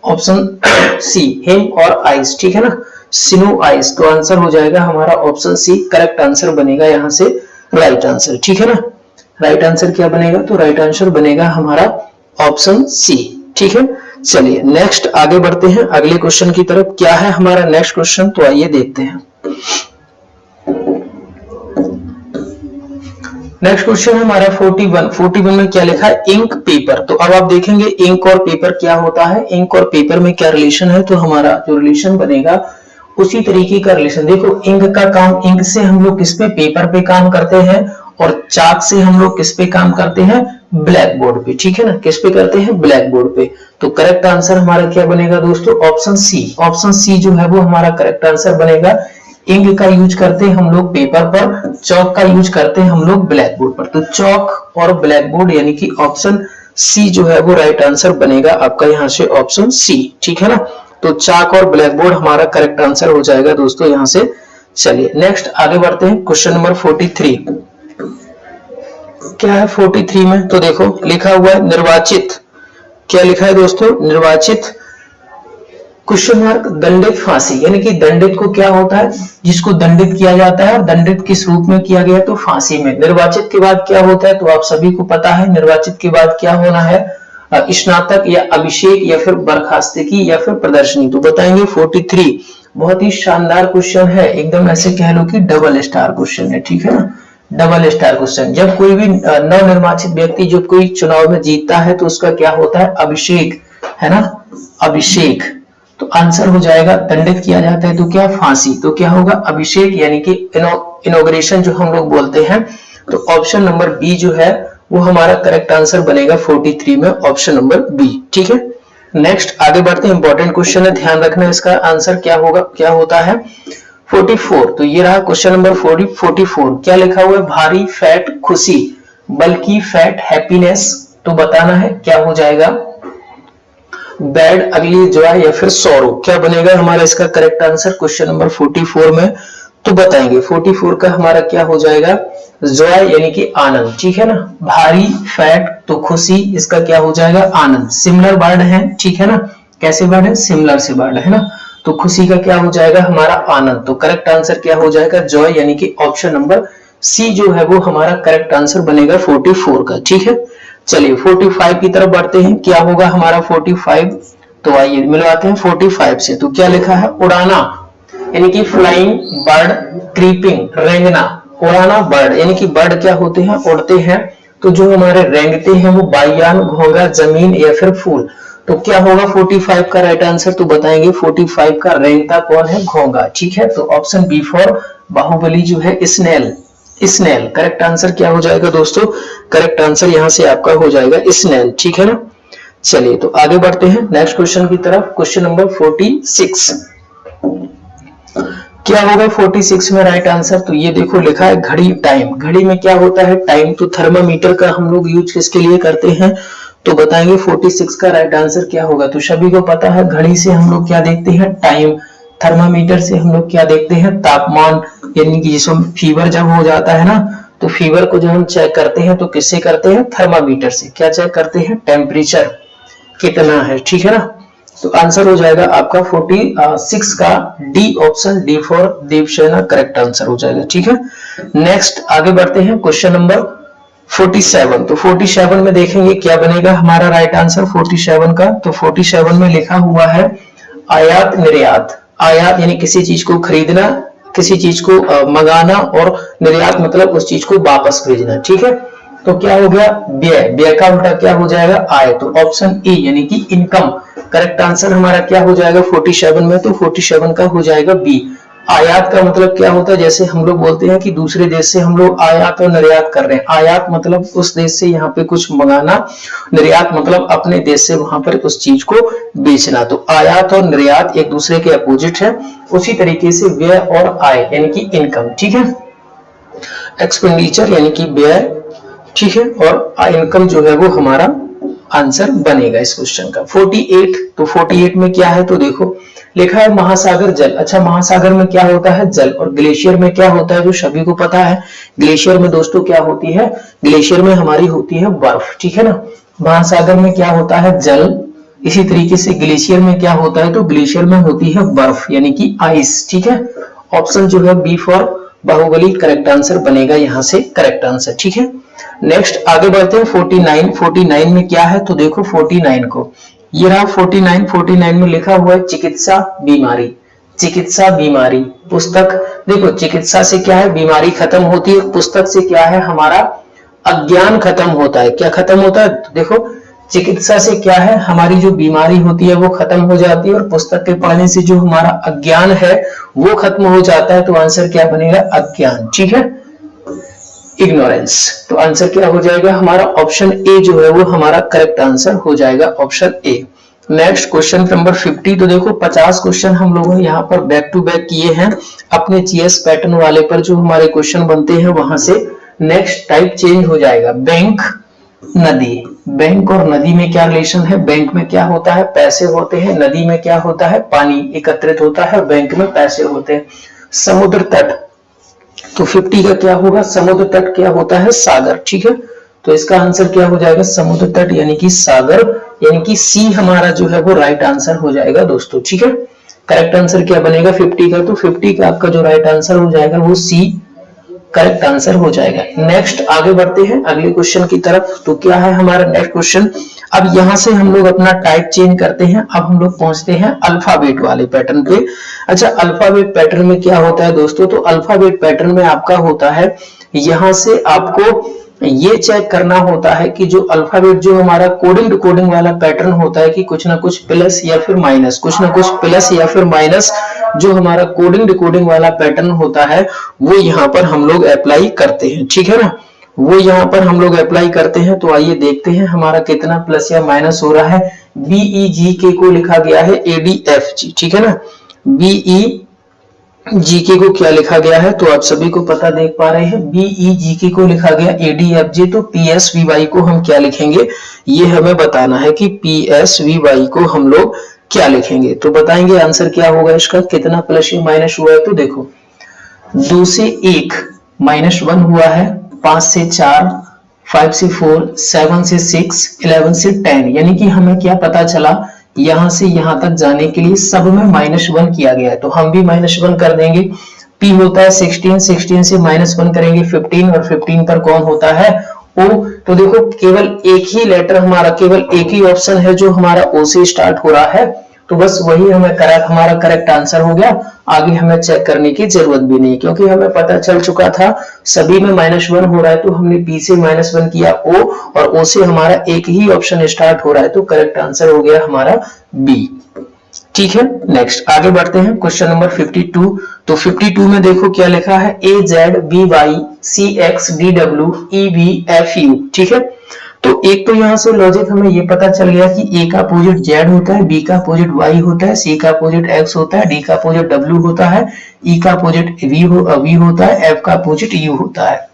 ऑप्शन सी, हिम और आइस। ठीक है ना, स्नो आइस। तो आंसर हो जाएगा हमारा ऑप्शन सी, करेक्ट आंसर बनेगा यहाँ से राइट आंसर। ठीक है ना, राइट आंसर क्या बनेगा? तो राइट आंसर बनेगा हमारा ऑप्शन सी। ठीक है, चलिए नेक्स्ट आगे बढ़ते हैं अगले क्वेश्चन की तरफ। क्या है हमारा नेक्स्ट क्वेश्चन? तो आइए देखते हैं। नेक्स्ट क्वेश्चन है हमारा 41 में क्या लिखा है? Ink paper. तो अब आप देखेंगे इंक और पेपर क्या होता है, इंक और पेपर में क्या रिलेशन है। तो हमारा जो रिलेशन बनेगा उसी तरीके का रिलेशन। देखो इंक का काम, इंक से हम लोग किस पे? पेपर पे काम करते हैं, और चाक से हम लोग किस पे काम करते हैं? ब्लैक बोर्ड पे। ठीक है ना, किस पे करते हैं? ब्लैक बोर्ड पे। तो करेक्ट आंसर हमारा क्या बनेगा दोस्तों? Option C. ऑप्शन सी जो है वो हमारा करेक्ट आंसर बनेगा। इंक का यूज करते हैं हम लोग पेपर पर, चौक का यूज करते हैं हम लोग ब्लैक बोर्ड पर। तो चौक और ब्लैक बोर्ड यानी कि ऑप्शन सी जो है वो राइट आंसर बनेगा आपका यहाँ से ऑप्शन सी। ठीक है ना, तो चाक और ब्लैक बोर्ड हमारा करेक्ट आंसर हो जाएगा दोस्तों यहाँ से। चलिए नेक्स्ट आगे बढ़ते हैं क्वेश्चन नंबर 43। क्या है 43 में? तो देखो लिखा हुआ है निर्वाचित। क्या लिखा है दोस्तों? निर्वाचित क्वेश्चन मार्क दंडित फांसी, यानी कि दंडित को क्या होता है? जिसको दंडित किया जाता है, और दंडित किस रूप में किया गया? तो फांसी में। निर्वाचित के बाद क्या होता है? तो आप सभी को पता है निर्वाचित के बाद क्या होना है? स्नातक या अभिषेक या फिर बर्खास्तगी या फिर प्रदर्शनी। तो बताएंगे 43। बहुत ही शानदार क्वेश्चन है, एकदम ऐसे कह लो कि डबल स्टार क्वेश्चन है। ठीक है ना, डबल स्टार क्वेश्चन। जब कोई भी नवनिर्वाचित व्यक्ति जब कोई चुनाव में जीतता है तो उसका क्या होता है? अभिषेक, है ना, अभिषेक। तो आंसर हो जाएगा दंडित किया जाता है तो क्या? फांसी। तो क्या होगा? अभिषेक यानी कि इनॉग्रेशन जो हम लोग बोलते हैं। तो ऑप्शन नंबर बी जो है वो हमारा करेक्ट आंसर बनेगा 43 में ऑप्शन नंबर बी। ठीक है, नेक्स्ट आगे बढ़ते हैं। इंपॉर्टेंट क्वेश्चन है, ध्यान रखना इसका आंसर क्या होगा, क्या होता है 44। तो ये रहा क्वेश्चन नंबर 44। क्या लिखा हुआ है, भारी फैट खुशी, बल्कि फैट हैप्पीनेस। तो बताना है क्या हो जाएगा, बैड अगली जॉय या फिर सॉरो। क्या बनेगा हमारा इसका करेक्ट आंसर क्वेश्चन नंबर 44 में, तो बताएंगे 44 का हमारा क्या हो जाएगा, जॉय यानी कि आनंद। ठीक है ना, भारी फैट तो खुशी, इसका क्या हो जाएगा आनंद। सिमिलर वर्ड है, ठीक है ना, कैसे वर्ड है, सिमिलर से वर्ड है ना, तो खुशी का क्या हो जाएगा हमारा आनंद। तो करेक्ट आंसर क्या हो जाएगा जॉय, यानी कि ऑप्शन नंबर सी जो है वो हमारा करेक्ट आंसर बनेगा 44 का। ठीक है, चलिए 45 की तरफ बढ़ते हैं। क्या होगा हमारा 45, तो आइए मिलवाते हैं 45 से। तो क्या लिखा है, उड़ाना यानी कि फ्लाइंग बर्ड, क्रीपिंग रेंगना। उड़ाना बर्ड यानी कि बर्ड क्या होते हैं, उड़ते हैं। तो जो हमारे रेंगते हैं वो बायान, घोंगा, जमीन या फिर फूल। तो क्या होगा 45 का राइट आंसर, तो बताएंगे 45 का रेंगता कौन है, घोंगा। ठीक है, तो ऑप्शन बी फॉर बाहुबली जो है स्नेल। स्नेल करेक्ट आंसर क्या हो जाएगा दोस्तों, करेक्ट आंसर यहां से आपका हो जाएगा स्नेल। ठीक है ना, चलिए तो आगे बढ़ते हैं नेक्स्ट क्वेश्चन की तरफ। क्वेश्चन नंबर 46, क्या होगा 46 में राइट आंसर, तो ये देखो लिखा है घड़ी, टाइम। घड़ी में क्या होता है टाइम, तो थर्मामीटर का हम लोग यूज किसके लिए करते हैं, तो बताएंगे 46 का राइट आंसर क्या होगा। तो सभी को पता है घड़ी से हम लोग क्या देखते हैं टाइम, थर्मामीटर से हम लोग क्या देखते हैं तापमान, यानी कि जिसमें फीवर जब हो जाता है ना, तो फीवर को जब हम चेक करते हैं तो किससे करते हैं, थर्मामीटर से। क्या चेक करते हैं, टेम्परेचर कितना है। ठीक है ना, तो आंसर हो जाएगा आपका 46 का D option, D for Devasena correct answer हो जाएगा। ठीक है, नेक्स्ट आगे बढ़ते हैं क्वेश्चन नंबर 47। तो 47 में देखेंगे क्या बनेगा हमारा राइट आंसर 47 का। तो 47 में लिखा हुआ है आयात निर्यात। आयात यानी किसी चीज को खरीदना, किसी चीज को मंगाना, और निर्यात मतलब उस चीज को वापस भेजना। ठीक है, तो क्या हो गया व्यय, व्यय का उल्टा क्या हो जाएगा आय। तो ऑप्शन ए यानी कि इनकम करेक्ट आंसर हमारा क्या हो जाएगा 47 में, तो 47 का हो जाएगा बी। आयात का मतलब क्या होता है, जैसे हम लोग बोलते हैं कि दूसरे देश से हम लोग आयात और निर्यात कर रहे हैं। आयात मतलब उस देश से यहाँ पे कुछ मंगाना, निर्यात मतलब अपने देश से वहां पर उस चीज को बेचना। तो आयात और निर्यात एक दूसरे के अपोजिट है। उसी तरीके से व्यय और आय यानी कि इनकम। ठीक है, एक्सपेंडिचर यानी कि व्यय, ठीक है, और इनकम जो है वो हमारा आंसर बनेगा इस क्वेश्चन का। 48, तो 48 में क्या है, तो देखो लिखा है महासागर जल। अच्छा, महासागर में क्या होता है जल, और ग्लेशियर में क्या होता है जो सभी को पता है। ग्लेशियर में दोस्तों क्या होती है, ग्लेशियर में हमारी होती है बर्फ। ठीक है ना, महासागर में क्या होता है जल, इसी तरीके से ग्लेशियर में क्या होता है, तो ग्लेशियर में होती है बर्फ यानी कि आइस। ठीक है, ऑप्शन जो है B for Baahubali correct answer बनेगा यहाँ से करेक्ट आंसर। ठीक है, नेक्स्ट आगे बढ़ते हैं 49। 49 में क्या है, तो देखो 49 को, ये रहा 49 में लिखा हुआ है चिकित्सा बीमारी। चिकित्सा बीमारी पुस्तक, देखो चिकित्सा से क्या है बीमारी खत्म होती है, पुस्तक से क्या है हमारा अज्ञान खत्म होता है। क्या खत्म होता है, देखो चिकित्सा से क्या है हमारी जो बीमारी होती है वो खत्म हो जाती है, और पुस्तक के पढ़ने से जो हमारा अज्ञान है वो खत्म हो जाता है। तो आंसर क्या बनेगा अज्ञान। ठीक है, इग्नोरेंस। तो आंसर क्या हो जाएगा हमारा ऑप्शन ए जो है वो हमारा करेक्ट आंसर हो जाएगा option A. Next question number 50। तो देखो 50 क्वेश्चन हम लोगों ने यहाँ पर बैक टू बैक किए हैं अपने जीएस पैटर्न वाले पर जो हमारे क्वेश्चन बनते हैं वहां से। नेक्स्ट टाइप चेंज हो जाएगा, बैंक नदी। बैंक और नदी में क्या रिलेशन है, बैंक में क्या होता है पैसे होते हैं, नदी में क्या होता है पानी एकत्रित होता है, बैंक में पैसे होते हैं। समुद्र तट, तो 50 का क्या होगा, समुद्र तट क्या होता है सागर। ठीक है, तो इसका आंसर क्या हो जाएगा समुद्र तट यानी कि सागर, यानी कि सी हमारा जो है वो राइट आंसर हो जाएगा दोस्तों। ठीक है, करेक्ट आंसर क्या बनेगा 50 का, तो 50 का आपका जो राइट आंसर हो जाएगा वो सी करेक्ट आंसर हो जाएगा। नेक्स्ट आगे बढ़ते हैं अगले क्वेश्चन की तरफ। तो क्या है हमारा नेक्स्ट क्वेश्चन, अब यहां से हम लोग अपना टाइप चेंज करते हैं, अब हम लोग पहुंचते हैं अल्फाबेट वाले पैटर्न पे। अच्छा, अल्फाबेट पैटर्न में क्या होता है दोस्तों, तो अल्फाबेट पैटर्न में आपका होता है यहां से आपको ये चेक करना होता है कि जो अल्फाबेट जो हमारा कोडिंग डिकोडिंग वाला पैटर्न होता है कि कुछ ना कुछ प्लस या फिर माइनस, कुछ ना कुछ प्लस या फिर माइनस, जो हमारा कोडिंग डिकोडिंग वाला पैटर्न होता है वो यहाँ पर हम लोग अप्लाई करते हैं। ठीक है ना, वो यहाँ पर हम लोग अप्लाई करते हैं। तो आइए देखते हैं हमारा कितना प्लस या माइनस हो रहा है। BEGK को लिखा गया है ADFG, ठीक है ना। BEGK को क्या लिखा गया है, तो आप सभी को पता देख पा रहे हैं। BEGK को लिखा गया ADFG, तो PSVY को हम क्या लिखेंगे, ये हमें बताना है कि PSVY को हम लोग क्या लिखेंगे। तो बताएंगे आंसर क्या होगा इसका, कितना प्लस या माइनस हुआ है। तो देखो 2 से 1 -1 हुआ है, 5 से 4, 5 से 4, 7 से 6, 11 से 10, यानी कि हमें क्या पता चला, यहां से यहां तक जाने के लिए सब में -1 किया गया है, तो हम भी -1 कर देंगे। P होता है 16, 16 से -1 करेंगे 15, और 15 पर कौन होता है, O। तो देखो केवल एक ही लेटर हमारा, केवल एक ही ऑप्शन है जो हमारा O से स्टार्ट हो रहा है, तो बस वही हमारा करेक्ट आंसर हो गया। आगे हमें चेक करने की जरूरत भी नहीं, क्योंकि हमें पता चल चुका था सभी में -1 हो रहा है, तो हमने P से -1 किया O, और O से हमारा एक ही ऑप्शन स्टार्ट हो रहा है, तो करेक्ट आंसर हो गया हमारा B। ठीक है, नेक्स्ट आगे बढ़ते हैं। Question number 52। तो 52 में देखो क्या लिखा है, AZBYCXDW EBFU, ठीक है। तो एक तो यहाँ से लॉजिक हमें ये पता चल गया कि A का अपोजिट Z होता है, B का अपोजिट Y होता है, C का अपोजिट X होता है, D का अपोजिट W होता है, E का अपोजिट V होता है, F का अपोजिट U होता है।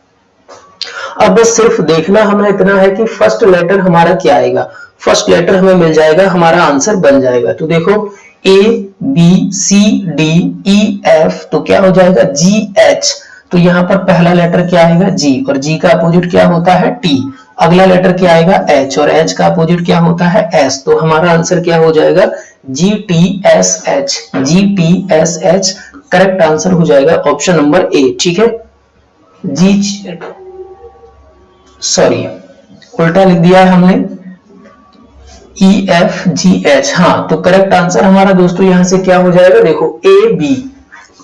अब बस सिर्फ देखना हमें इतना है कि फर्स्ट लेटर हमारा क्या आएगा, फर्स्ट लेटर हमें मिल जाएगा, हमारा आंसर बन जाएगा। तो देखो A B C D E F, तो क्या हो जाएगा G H, तो यहाँ पर पहला लेटर क्या आएगा G, और G का अपोजिट क्या होता है T, अगला लेटर क्या आएगा H, और H का अपोजिट क्या होता है S, तो हमारा आंसर क्या हो जाएगा GTSH, GTSH करेक्ट आंसर हो जाएगा ऑप्शन नंबर A, ठीक है। सॉरी उल्टा लिख दिया है हमने, EFGH, हाँ, तो करेक्ट आंसर हमारा दोस्तों यहां से क्या हो जाएगा, देखो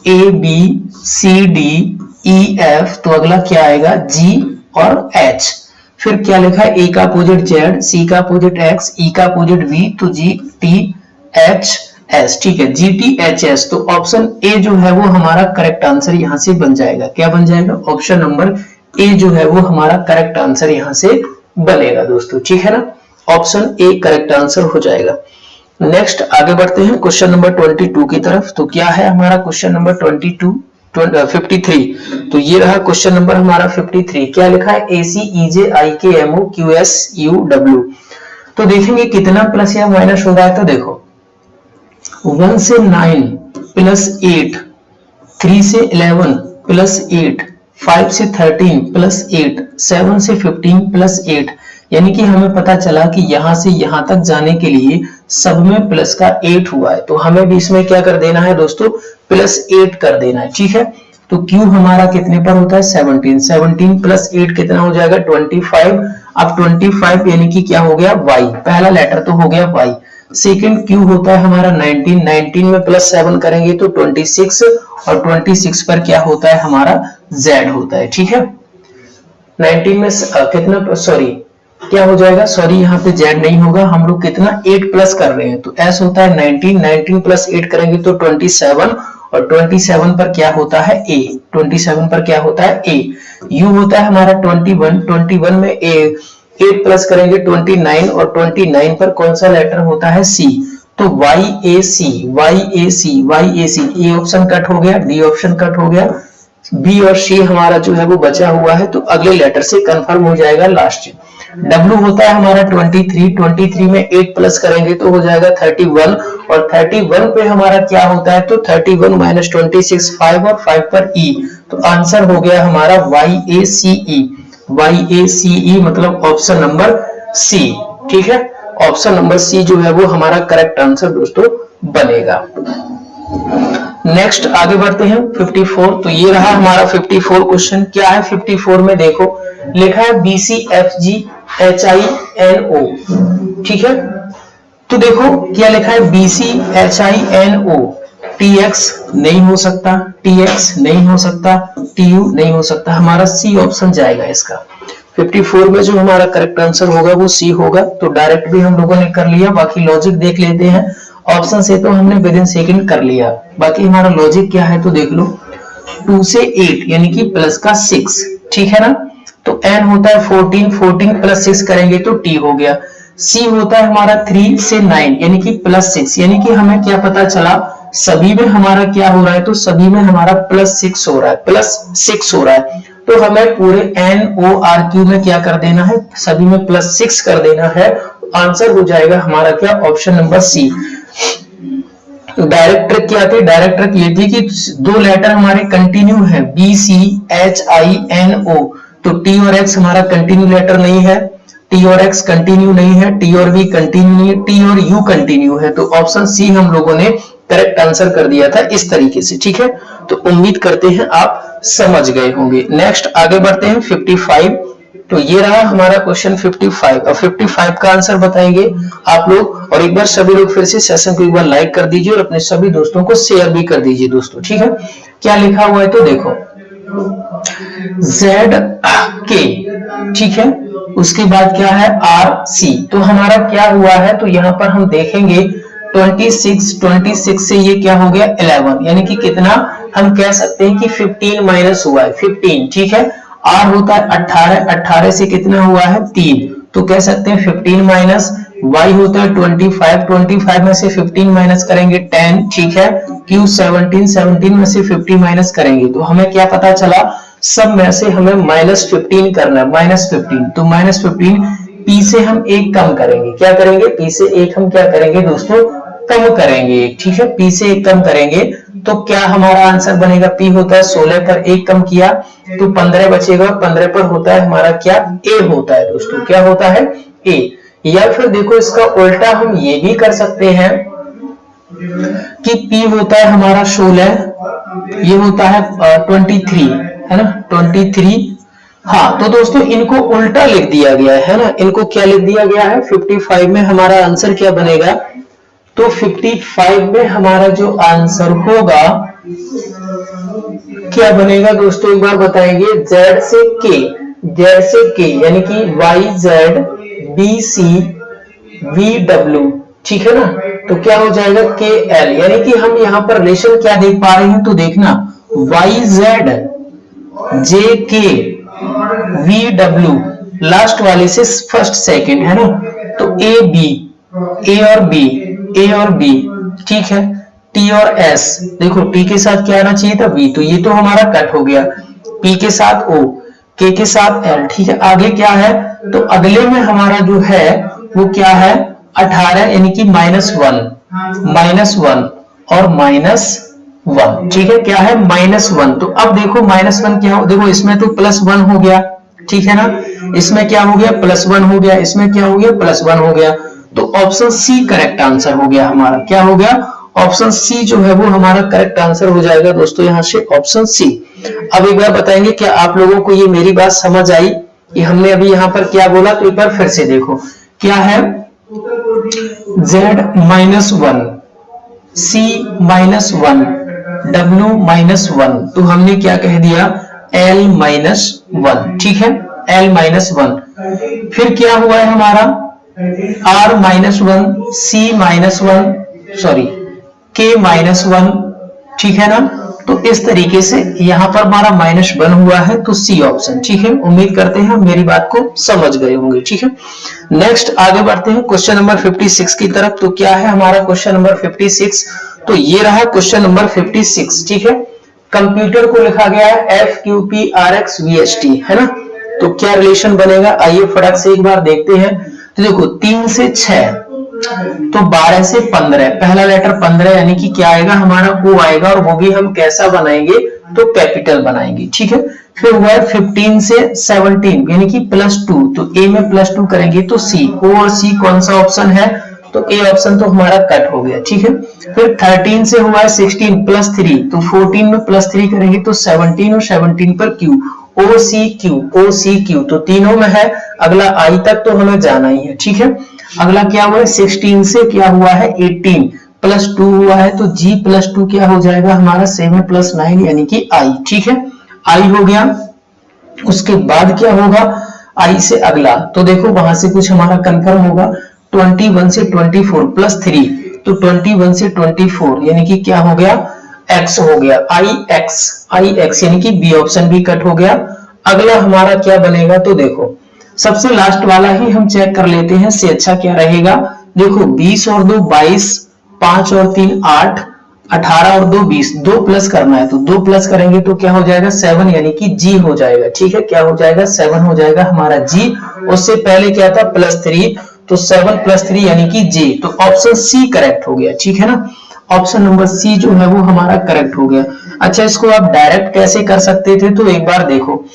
ABCDEF, तो अगला क्या आएगा G और H, फिर क्या लिखा है A का अपोजिट Z, C का अपोजिट X, E का अपोजिट V, तो GTHS, ठीक है, GTHS। तो ऑप्शन A जो है वो हमारा करेक्ट आंसर यहां से बन जाएगा, क्या बन जाएगा, ऑप्शन नंबर A जो है वो हमारा करेक्ट आंसर यहां से बनेगा दोस्तों, ठीक है ना। ऑप्शन A करेक्ट आंसर हो जाएगा। नेक्स्ट आगे बढ़ते हैं क्वेश्चन नंबर 22 की तरफ। तो क्या है हमारा क्वेश्चन नंबर 53। तो ये रहा क्वेश्चन नंबर हमारा 53। क्या लिखा है ACEJIKMOQSUW। तो देखेंगे कितना प्लस या माइनस हो रहा है। तो देखो 1 से 9 प्लस 8, 3 से 11 प्लस 8, 5 से 13 प्लस 8, 7 से 15 प्लस 8, यानी कि हमें पता चला कि यहां से यहां तक जाने के लिए सब में प्लस का 8 हुआ है, तो हमें भी इसमें क्या कर देना है दोस्तों, प्लस 8 कर देना है, ठीक है। तो Q हमारा कितने पर होता है 17, 17 प्लस 8 कितना हो जाएगा 25। अब 25 यानी कि क्या हो गया Y, पहला लेटर तो हो गया Y। सेकंड Q होता है हमारा 19, 19 में प्लस 7 करेंगे तो 26, और 26 पर क्या होता है हमारा Z होता है, ठीक है। 19 में कितना, सॉरी क्या हो जाएगा, सॉरी यहाँ पे Z नहीं होगा, हम लोग कितना 8 प्लस कर रहे हैं, तो S होता है 19, 19 प्लस 8 करेंगे तो 27, और 27 पर क्या होता है A, 27 पर क्या होता है A। U होता है हमारा 21, 21 में 8 प्लस करेंगे 29, और 29 पर कौन सा लेटर होता है C, तो YAC, YAC, YAC, A option cut हो गया, D ऑप्शन कट हो गया, B और C हमारा जो है वो बचा हुआ है, तो अगले लेटर से कंफर्म हो जाएगा लास्ट। W होता है हमारा 23, 23 में 8 प्लस करेंगे तो हो जाएगा 31, और 31 पे हमारा क्या होता है, तो 31 माइनस 26, 5, और 5 पर E, तो आंसर हो गया हमारा YACE, YACE मतलब ऑप्शन नंबर C, ठीक है। ऑप्शन नंबर C जो है वो हमारा करेक्ट आंसर दोस्तों बनेगा। नेक्स्ट आगे बढ़ते हैं 54। तो ये रहा हमारा 54 क्वेश्चन। क्या है 54 में, देखो लिखा है BCFGHINO, ठीक है। तो देखो क्या लिखा है BCHINO, TX नहीं हो सकता, TX नहीं हो सकता, TU नहीं हो सकता, हमारा C ऑप्शन जाएगा इसका। 54 में जो हमारा करेक्ट आंसर होगा वो C होगा। तो डायरेक्ट भी हम लोगों ने कर लिया, बाकी लॉजिक देख लेते हैं। ऑप्शन से तो हमने विद इन सेकंड कर लिया, बाकी हमारा लॉजिक क्या है तो देख लो। 2 से 8 यानी कि प्लस का 6, ठीक है ना। तो n होता है 14, 14 प्लस 6 करेंगे तो t हो गया। c होता है हमारा 3 से 9 यानी कि प्लस 6, यानी कि हमें क्या पता चला सभी में हमारा क्या हो रहा है, तो सभी में हमारा प्लस 6 हो रहा है, प्लस 6 हो रहा है। तो हमें पूरे NORQ में क्या कर देना है, सभी में प्लस 6 कर देना है। आंसर हो जाएगा हमारा क्या, option number C. Direct trick क्या थी, डायरेक्ट ट्रिक ये थी कि दो लेटर हमारे कंटिन्यू है BCHINO, तो T और X हमारा कंटिन्यू लेटर नहीं है, T और X कंटिन्यू नहीं है, T और V कंटिन्यू नहीं है, T और U कंटिन्यू है। तो ऑप्शन सी हम लोगों ने करेक्ट आंसर कर दिया था इस तरीके से। ठीक है, तो उम्मीद करते हैं आप समझ गए होंगे। नेक्स्ट आगे बढ़ते हैं 55। तो ये रहा हमारा क्वेश्चन 55। अब 55 का आंसर बताएंगे आप लोग, और एक बार सभी लोग फिर से सेशन को एक बार लाइक कर दीजिए और अपने सभी दोस्तों को शेयर भी कर दीजिए दोस्तों। ठीक है, क्या लिखा हुआ है तो देखो ZK, ठीक है, उसके बाद क्या है RC। तो हमारा क्या हुआ है, तो यहाँ पर हम देखेंगे 26 से ये क्या हो गया 11, यानी कि कितना हम कह सकते हैं कि 15 माइनस हुआ है 15। ठीक है, R होता है 18, 18 से कितना हुआ है 3, तो कह सकते हैं 15 माइनस। Y होता है 25, 25 में से 15 माइनस करेंगे 10। ठीक है, Q 17, 17 में से 50 माइनस करेंगे, तो हमें क्या पता चला, सब में से हमें -15 करना है, -15। तो -15 P से हम एक कम करेंगे, क्या करेंगे, P से एक हम क्या करेंगे दोस्तों, कम करेंगे। ठीक है, P से एक कम करेंगे तो क्या हमारा आंसर बनेगा, P होता है 16 पर एक कम किया तो 15 बचेगा, 15 पर होता है हमारा क्या, A होता है दोस्तों, क्या होता है A। या फिर देखो इसका उल्टा हम ये भी कर सकते हैं कि P होता है हमारा 16, ये होता है 23, है ना 23। हाँ, तो दोस्तों इनको उल्टा लिख दिया गया है ना, इनको क्या लिख दिया गया है, 55 में हमारा आंसर क्या बनेगा, तो 55 में हमारा जो आंसर होगा क्या बनेगा दोस्तों, एक बार बताएंगे, Z से K यानी कि YZ BC VW, ठीक है ना, तो क्या हो जाएगा KL, यानी कि हम यहाँ पर रिलेशन क्या देख पा रहे हैं, तो देखना YZ JK VW लास्ट वाले से फर्स्ट सेकंड है ना, तो A और B, ठीक है, T और S, देखो T के साथ क्या आना चाहिए था V, तो ये तो हमारा कट हो गया, P के साथ O, K के साथ L। ठीक है, आगे क्या है, तो अगले में हमारा जो है वो क्या है 18, यानी कि -1 और -1, ठीक है, क्या है -1। तो अब देखो -1 क्या हो, देखो इसमें तो +1 हो गया, ठीक है ना, इसमें क्या हो गया +1 हो गया, इसमें क्या हो गया +1 हो गया, तो ऑप्शन सी करेक्ट आंसर हो गया हमारा, क्या हो गया, ऑप्शन सी जो है वो हमारा करेक्ट आंसर हो जाएगा दोस्तों, यहाँ से ऑप्शन सी। अब एक बार बताएंगे क्या आप लोगों को ये मेरी बात समझ आई कि हमने अभी यहाँ पर क्या बोला, तो एक बार फिर से देखो क्या है, Z-1 C-1 W-1, तो हमने क्या कह दिया L-1, ठीक है, L-1। फिर क्या हुआ है हमारा R-1 C-1 सॉरी K-1, ठीक है ना, तो इस तरीके से यहाँ पर हमारा -1 हुआ है, तो सी ऑप्शन, ठीक है। उम्मीद करते हैं मेरी बात को समझ गए होंगे, ठीक है। नेक्स्ट आगे बढ़ते हैं क्वेश्चन नंबर 56 की तरफ। तो क्या है हमारा क्वेश्चन नंबर 56, तो ये रहा क्वेश्चन नंबर 56, ठीक है। कंप्यूटर को लिखा गया है FQPRXVST, है ना, तो क्या रिलेशन बनेगा, आइए फटाक से एक बार देखते हैं। तो देखो 3 से 6, तो 12 से 15, पहला लेटर 15 यानी कि क्या आएगा हमारा O आएगा, और वो भी हम कैसा बनाएंगे, तो कैपिटल बनाएंगे, ठीक है। फिर हुआ है 15 से 17 यानी कि +2, तो A में +2 करेंगे तो C, O और C कौन सा ऑप्शन है, तो A ऑप्शन तो हमारा कट हो गया, ठीक है। फिर 13 से हुआ है 16 +3, तो 14 में +3 करेंगे तो 17, और 17 पर Q, OCQ, तो तीनों में है। अगला I तक तो हमें जाना ही है, ठीक है। अगला क्या हुआ है 16 से क्या हुआ है 18 +2 हुआ है, तो G +2 क्या हो जाएगा हमारा 7 + 9 यानी कि I, ठीक है, I हो गया। उसके बाद क्या होगा I से अगला, तो देखो वहां से कुछ हमारा कंफर्म होगा, 21 से 24 +3, तो 21 से 24 यानी कि क्या हो गया X हो गया, IX यानी कि B ऑप्शन भी कट हो गया, अगला हमारा क्या बनेगा, तो देखो सबसे लास्ट वाला ही हम चेक कर लेते हैं, से अच्छा क्या रहेगा। देखो 20 और 2 22, 5 और 3 8, 18 और 2 20, 2 प्लस करना है तो 2 प्लस करेंगे तो क्या हो जाएगा 7, यानी कि जी हो जाएगा। ठीक है, क्या हो जाएगा 7 हो जाएगा हमारा जी। उससे पहले क्या था +3, तो 7 + 3 यानी कि जी। तो ऑप्शन सी करेक्ट हो गया। ठीक है ना, ऑप्शन नंबर सी जो है वो हमारा करेक्ट हो गया। अच्छा, इसको आप डायरेक्ट कैसे कर सकते थे, तो एक बार देखो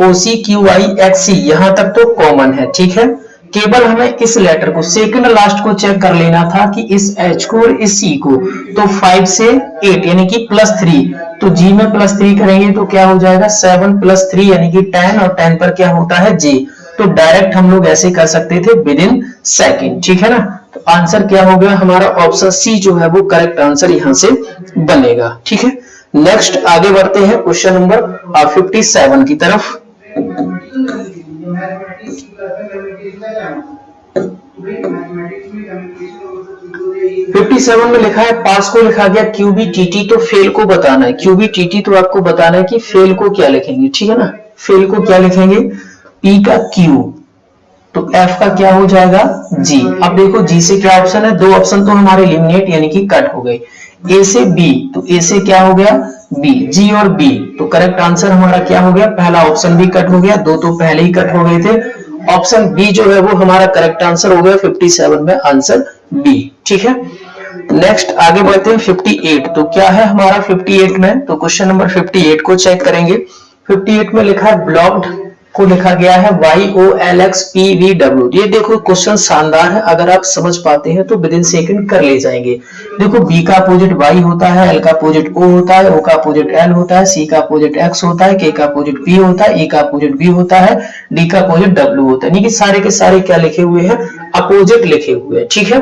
OCQIXC यहां तक तो कॉमन है। ठीक है, केवल हमें इस लेटर को सेकंड लास्ट को चेक कर लेना था कि इस H को और इस C को, तो 5 से 8 यानी कि +3, तो G में +3 करेंगे तो क्या हो जाएगा 7 + 3 यानी कि 10, और 10 पर क्या होता है G। तो डायरेक्ट हम लोग ऐसे कर सकते थे विदिन सेकंड। ठीक है ना, तो आंसर क्या हो गया हमारा ऑप्शन सी जो है वो करेक्ट आंसर यहां से बनेगा। ठीक है, नेक्स्ट आगे बढ़ते हैं क्वेश्चन नंबर 57 की तरफ। 57 में लिखा है पास को लिखा गया QBTT, तो फेल को बताना है। QBTT तो आपको बताना है कि फेल को क्या लिखेंगे। ठीक है ना, फेल को क्या लिखेंगे, P का Q, तो F का क्या हो जाएगा G। अब देखो G से क्या ऑप्शन है, 2 ऑप्शन तो हमारे एलिमिनेट यानी कि कट हो गए। A से B, तो A से क्या हो गया B, G और B, तो करेक्ट आंसर हमारा क्या हो गया, पहला ऑप्शन भी कट हो गया, 2 तो पहले ही कट हो गए थे। ऑप्शन बी जो है वो हमारा करेक्ट आंसर हो गया 57 में, आंसर बी। ठीक है, नेक्स्ट आगे बढ़ते हैं 58, तो क्या है हमारा 58 में, तो क्वेश्चन नंबर 58 को चेक करेंगे। 58 में लिखा है ब्लॉक्ड को लिखा गया है YOLXPVW। ये देखो क्वेश्चन शानदार है, अगर आप समझ पाते हैं तो विदिन सेकंड कर ले जाएंगे। देखो B का अपोजिट Y होता है, L का अपोजिट O होता है, O का अपोजिट L होता है, C का अपोजिट X होता है, K का अपोजिट P होता है, E का अपोजिट B होता है, D का अपोजिट W होता है। यानी कि सारे के सारे क्या लिखे हुए हैं, अपोजिट लिखे हुए हैं। ठीक है,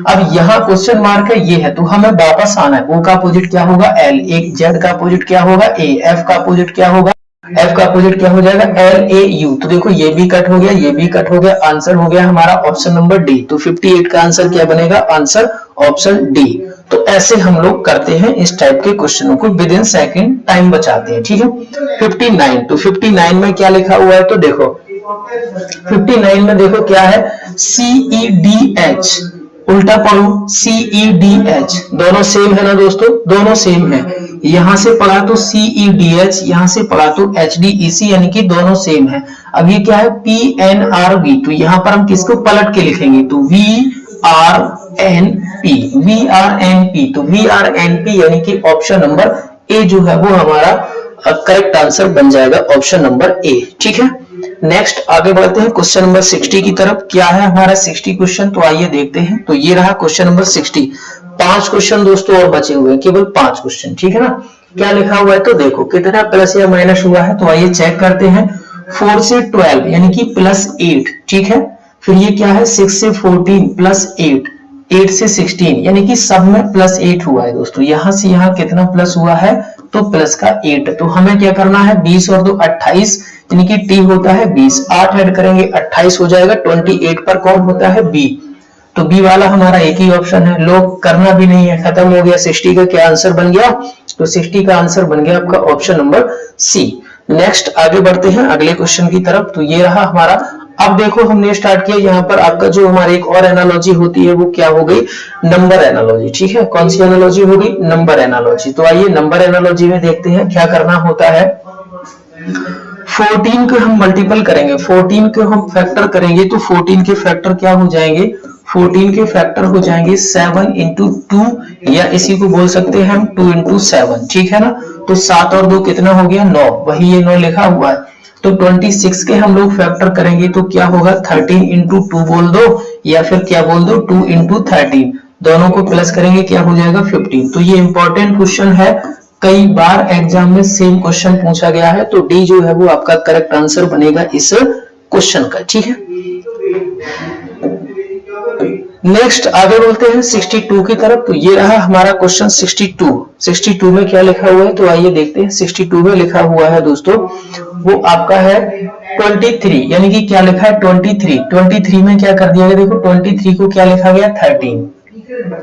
अब यहाँ क्वेश्चन मार्क है ये है, तो हमें वापस आना है। O का अपोजिट क्या होगा L, एक Z का अपोजिट क्या होगा A, F का अपोजिट क्या होगा, F का अपोजिट क्या हो जाएगा LAU। तो देखो ये भी कट हो गया, ये भी कट हो गया, आंसर हो गया हमारा ऑप्शन नंबर डी। तो 58 का आंसर क्या बनेगा, आंसर ऑप्शन डी। तो ऐसे हम लोग करते हैं इस टाइप के क्वेश्चनों को, विद इन सेकंड टाइम बचाते हैं। ठीक है, 59, तो 59 में क्या लिखा हुआ है, तो देखो 59 में देखो क्या है CEDH, उल्टा पढ़ो CEDH, दोनों सेम है ना दोस्तों, दोनों सेम है। यहां से पढ़ा तो CEDH, यहां से पढ़ा तो HDEC, यानी कि दोनों सेम है। अब ये क्या है PNRV, तो यहां पर हम किसको पलट के लिखेंगे, तो VRNP, तो VRNP यानी कि ऑप्शन नंबर ए जो है वो हमारा करेक्ट आंसर बन जाएगा, ऑप्शन नंबर ए। ठीक है, नेक्स्ट आगे बढ़ते हैं क्वेश्चन नंबर 60 की तरफ। क्या है हमारा 60 क्वेश्चन, तो आइए देखते हैं। तो ये रहा क्वेश्चन नंबर 60। 5 क्वेश्चन दोस्तों और बचे हुए हैं, केवल 5 क्वेश्चन। ठीक है ना, क्या लिखा हुआ है, तो देखो कितना प्लस या माइनस हुआ है, तो आइए चेक करते हैं। 4 से 12 यानी कि +8। ठीक है, फिर ये क्या है 6 से 14 +8, 8 से 16 यानी कि सब में +8 हुआ है दोस्तों। यहां से यहां कितना प्लस हुआ है, तो प्लस का 8। तो हमें क्या करना है, 20 और 2 28 यानी कि टी होता है 20, 8 ऐड करेंगे 28 हो जाएगा। 28 पर कौन होता है बी, तो बी वाला हमारा एक ही ऑप्शन है, लोग करना भी नहीं है, खत्म हो गया। 60 का क्या आंसर बन गया, तो 60 का आंसर बन गया आपका ऑप्शन नंबर सी। नेक्स्ट आगे बढ़ते हैं अगले क्वेश्चन की तरफ। तो ये रहा हमारा, अब देखो हमने स्टार्ट किया यहाँ पर आपका जो हमारी एक और एनालॉजी होती है वो क्या हो गई, नंबर एनालॉजी। ठीक है, कौन सी एनालॉजी होगी, नंबर एनालॉजी। तो आइए नंबर एनालॉजी में देखते हैं क्या करना होता है। 14 को हम मल्टीपल करेंगे, 14 को हम फैक्टर करेंगे, तो 14 के फैक्टर क्या हो जाएंगे, 14 के फैक्टर हो जाएंगे 7 × 2, या इसी को बोल सकते हैं हम 2 × 7। ठीक है ना, तो 7 और 2 कितना हो गया 9, वही ये 9 लिखा हुआ है। तो 26 के हम लोग फैक्टर करेंगे तो क्या होगा 13 × 2 बोल दो, या फिर क्या बोल दो 2 × 13, दोनों को प्लस करेंगे क्या हो जाएगा 15। तो ये इंपॉर्टेंट क्वेश्चन है, कई बार एग्जाम में सेम क्वेश्चन पूछा गया है, तो डी जो है वो आपका करेक्ट आंसर बनेगा इस क्वेश्चन का। ठीक है, नेक्स्ट आगे बोलते हैं 62 की तरफ। तो ये रहा हमारा क्वेश्चन 62। 62 में क्या लिखा हुआ है, तो आइए देखते हैं। 62 में लिखा हुआ है दोस्तों वो आपका है 23, यानी कि क्या लिखा है 23 में क्या कर दिया गया, देखो 23 को क्या लिखा गया 13।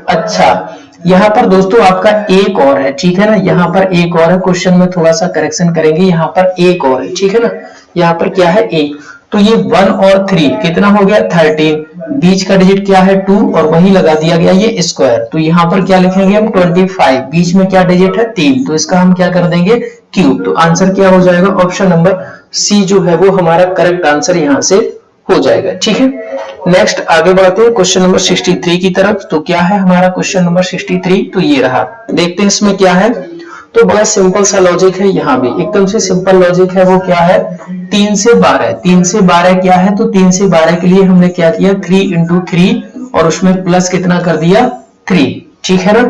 अच्छा, यहाँ पर दोस्तों आपका एक और है, ठीक है ना, यहाँ पर एक और है, क्वेश्चन में थोड़ा सा करेक्शन करेंगे, यहाँ पर एक और है, ठीक है ना, यहाँ पर क्या है एक, तो ये 1 और 3 कितना हो गया 13, बीच का डिजिट क्या है 2 और वही लगा दिया गया ये स्क्वायर, तो यहाँ पर क्या लिखेंगे हम 25, बीच में क्या डिजिट है 3, तो इसका हम क्या कर देंगे क्यूब, तो आंसर क्या हो जाएगा ऑप्शन नंबर सी जो है वो हमारा करेक्ट आंसर यहाँ से हो जाएगा, ठीक है। नेक्स्ट आगे बढ़ते हैं क्वेश्चन नंबर 63 की तरफ, तो क्या है हमारा क्वेश्चन नंबर 63, तो ये रहा, देखते हैं इसमें क्या है, तो बड़ा सिंपल सा लॉजिक है, यहाँ भी एकदम से सिंपल लॉजिक है, वो क्या है 3 से 12, 3 से 12 क्या है, तो 3 से 12 के लिए हमने क्या किया 3 into 3 और उसमें प्लस कितना कर दिया 3, ठीक है ना,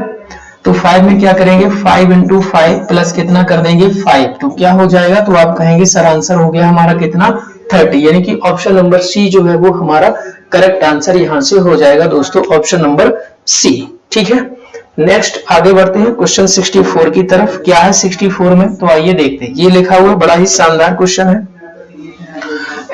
तो 5 में क्या करेंगे 5 into 5 प्लस कितना कर देंगे 5, तो क्या हो जाएगा, तो आप कहेंगे सर आंसर हो गया हमारा कितना 30, यानी कि ऑप्शन नंबर सी जो है वो हमारा करेक्ट आंसर यहां से हो जाएगा दोस्तों, ऑप्शन नंबर सी, ठीक है। नेक्स्ट आगे बढ़ते हैं क्वेश्चन 64 की तरफ, क्या है 64 में, तो आइए देखते हैं, ये लिखा हुआ बड़ा ही शानदार क्वेश्चन है,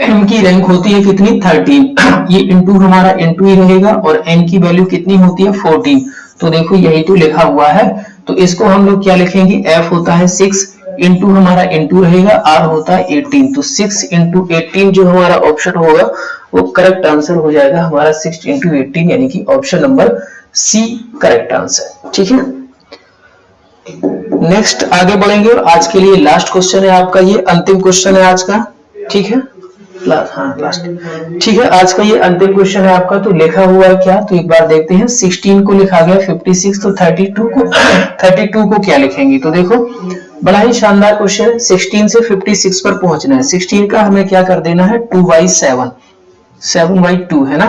m की रैंक होती है कितनी 13, ये इंटू हमारा इंटू ही रहेगा और n की वैल्यू कितनी होती है 14, तो देखो यही तो लिखा हुआ है, तो इसको हम लोग क्या लिखेंगे f होता है 6 इंटू हमारा इंटू रहेगा, r होता है 18, तो 6 इंटू 18 जो हमारा ऑप्शन होगा वो करेक्ट आंसर हो जाएगा हमारा 6 इंटू 18, यानी कि option number C correct answer, ठीक है। नेक्स्ट आगे बढ़ेंगे और आज के लिए लास्ट क्वेश्चन है आपका, ये अंतिम क्वेश्चन है आज का, ठीक है, लास्ट, ठीक है, आज का ये अंतिम क्वेश्चन है आपका, तो लिखा हुआ है क्या, तो एक बार देखते हैं, 16 को लिखा गया 56, तो 32 को क्या लिखेंगे, तो देखो बड़ा ही शानदार क्वेश्चन है, 16 से 56 पर पहुंचना है, 16 का हमें क्या कर देना है 2/7, 7/2 है ना,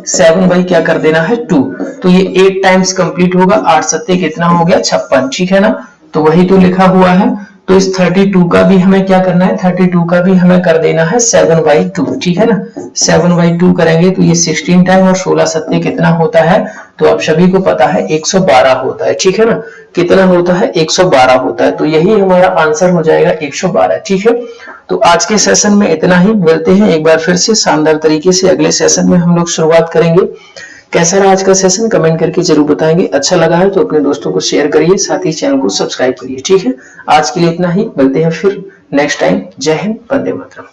7 क्या कर देना है 2, तो ये 8 टाइम्स कंप्लीट होगा, 8 सत्ते कितना हो गया 56, ठीक है ना, तो वही तो लिखा हुआ है, तो इस 32 का भी हमें क्या करना है, 32 का भी हमें कर देना है 7/2, ठीक है ना, 7/2 करेंगे तो ये 16 टाइम और 16 सत्ते कितना होता है, तो आप सभी को पता है 112 होता है, ठीक है ना, कितना होता है 112 होता है, तो यही हमारा आंसर हो जाएगा 112, ठीक है। तो आज के सेशन में इतना ही, मिलते हैं एक बार फिर से शानदार तरीके से अगले सेशन में हम लोग शुरुआत करेंगे। कैसा रहा आज का सेशन कमेंट करके जरूर बताएंगे, अच्छा लगा है तो अपने दोस्तों को शेयर करिए, साथ ही चैनल को सब्सक्राइब करिए, ठीक है। आज के लिए इतना ही, मिलते हैं फिर नेक्स्ट टाइम, जय हिंद, वंदे मातरम।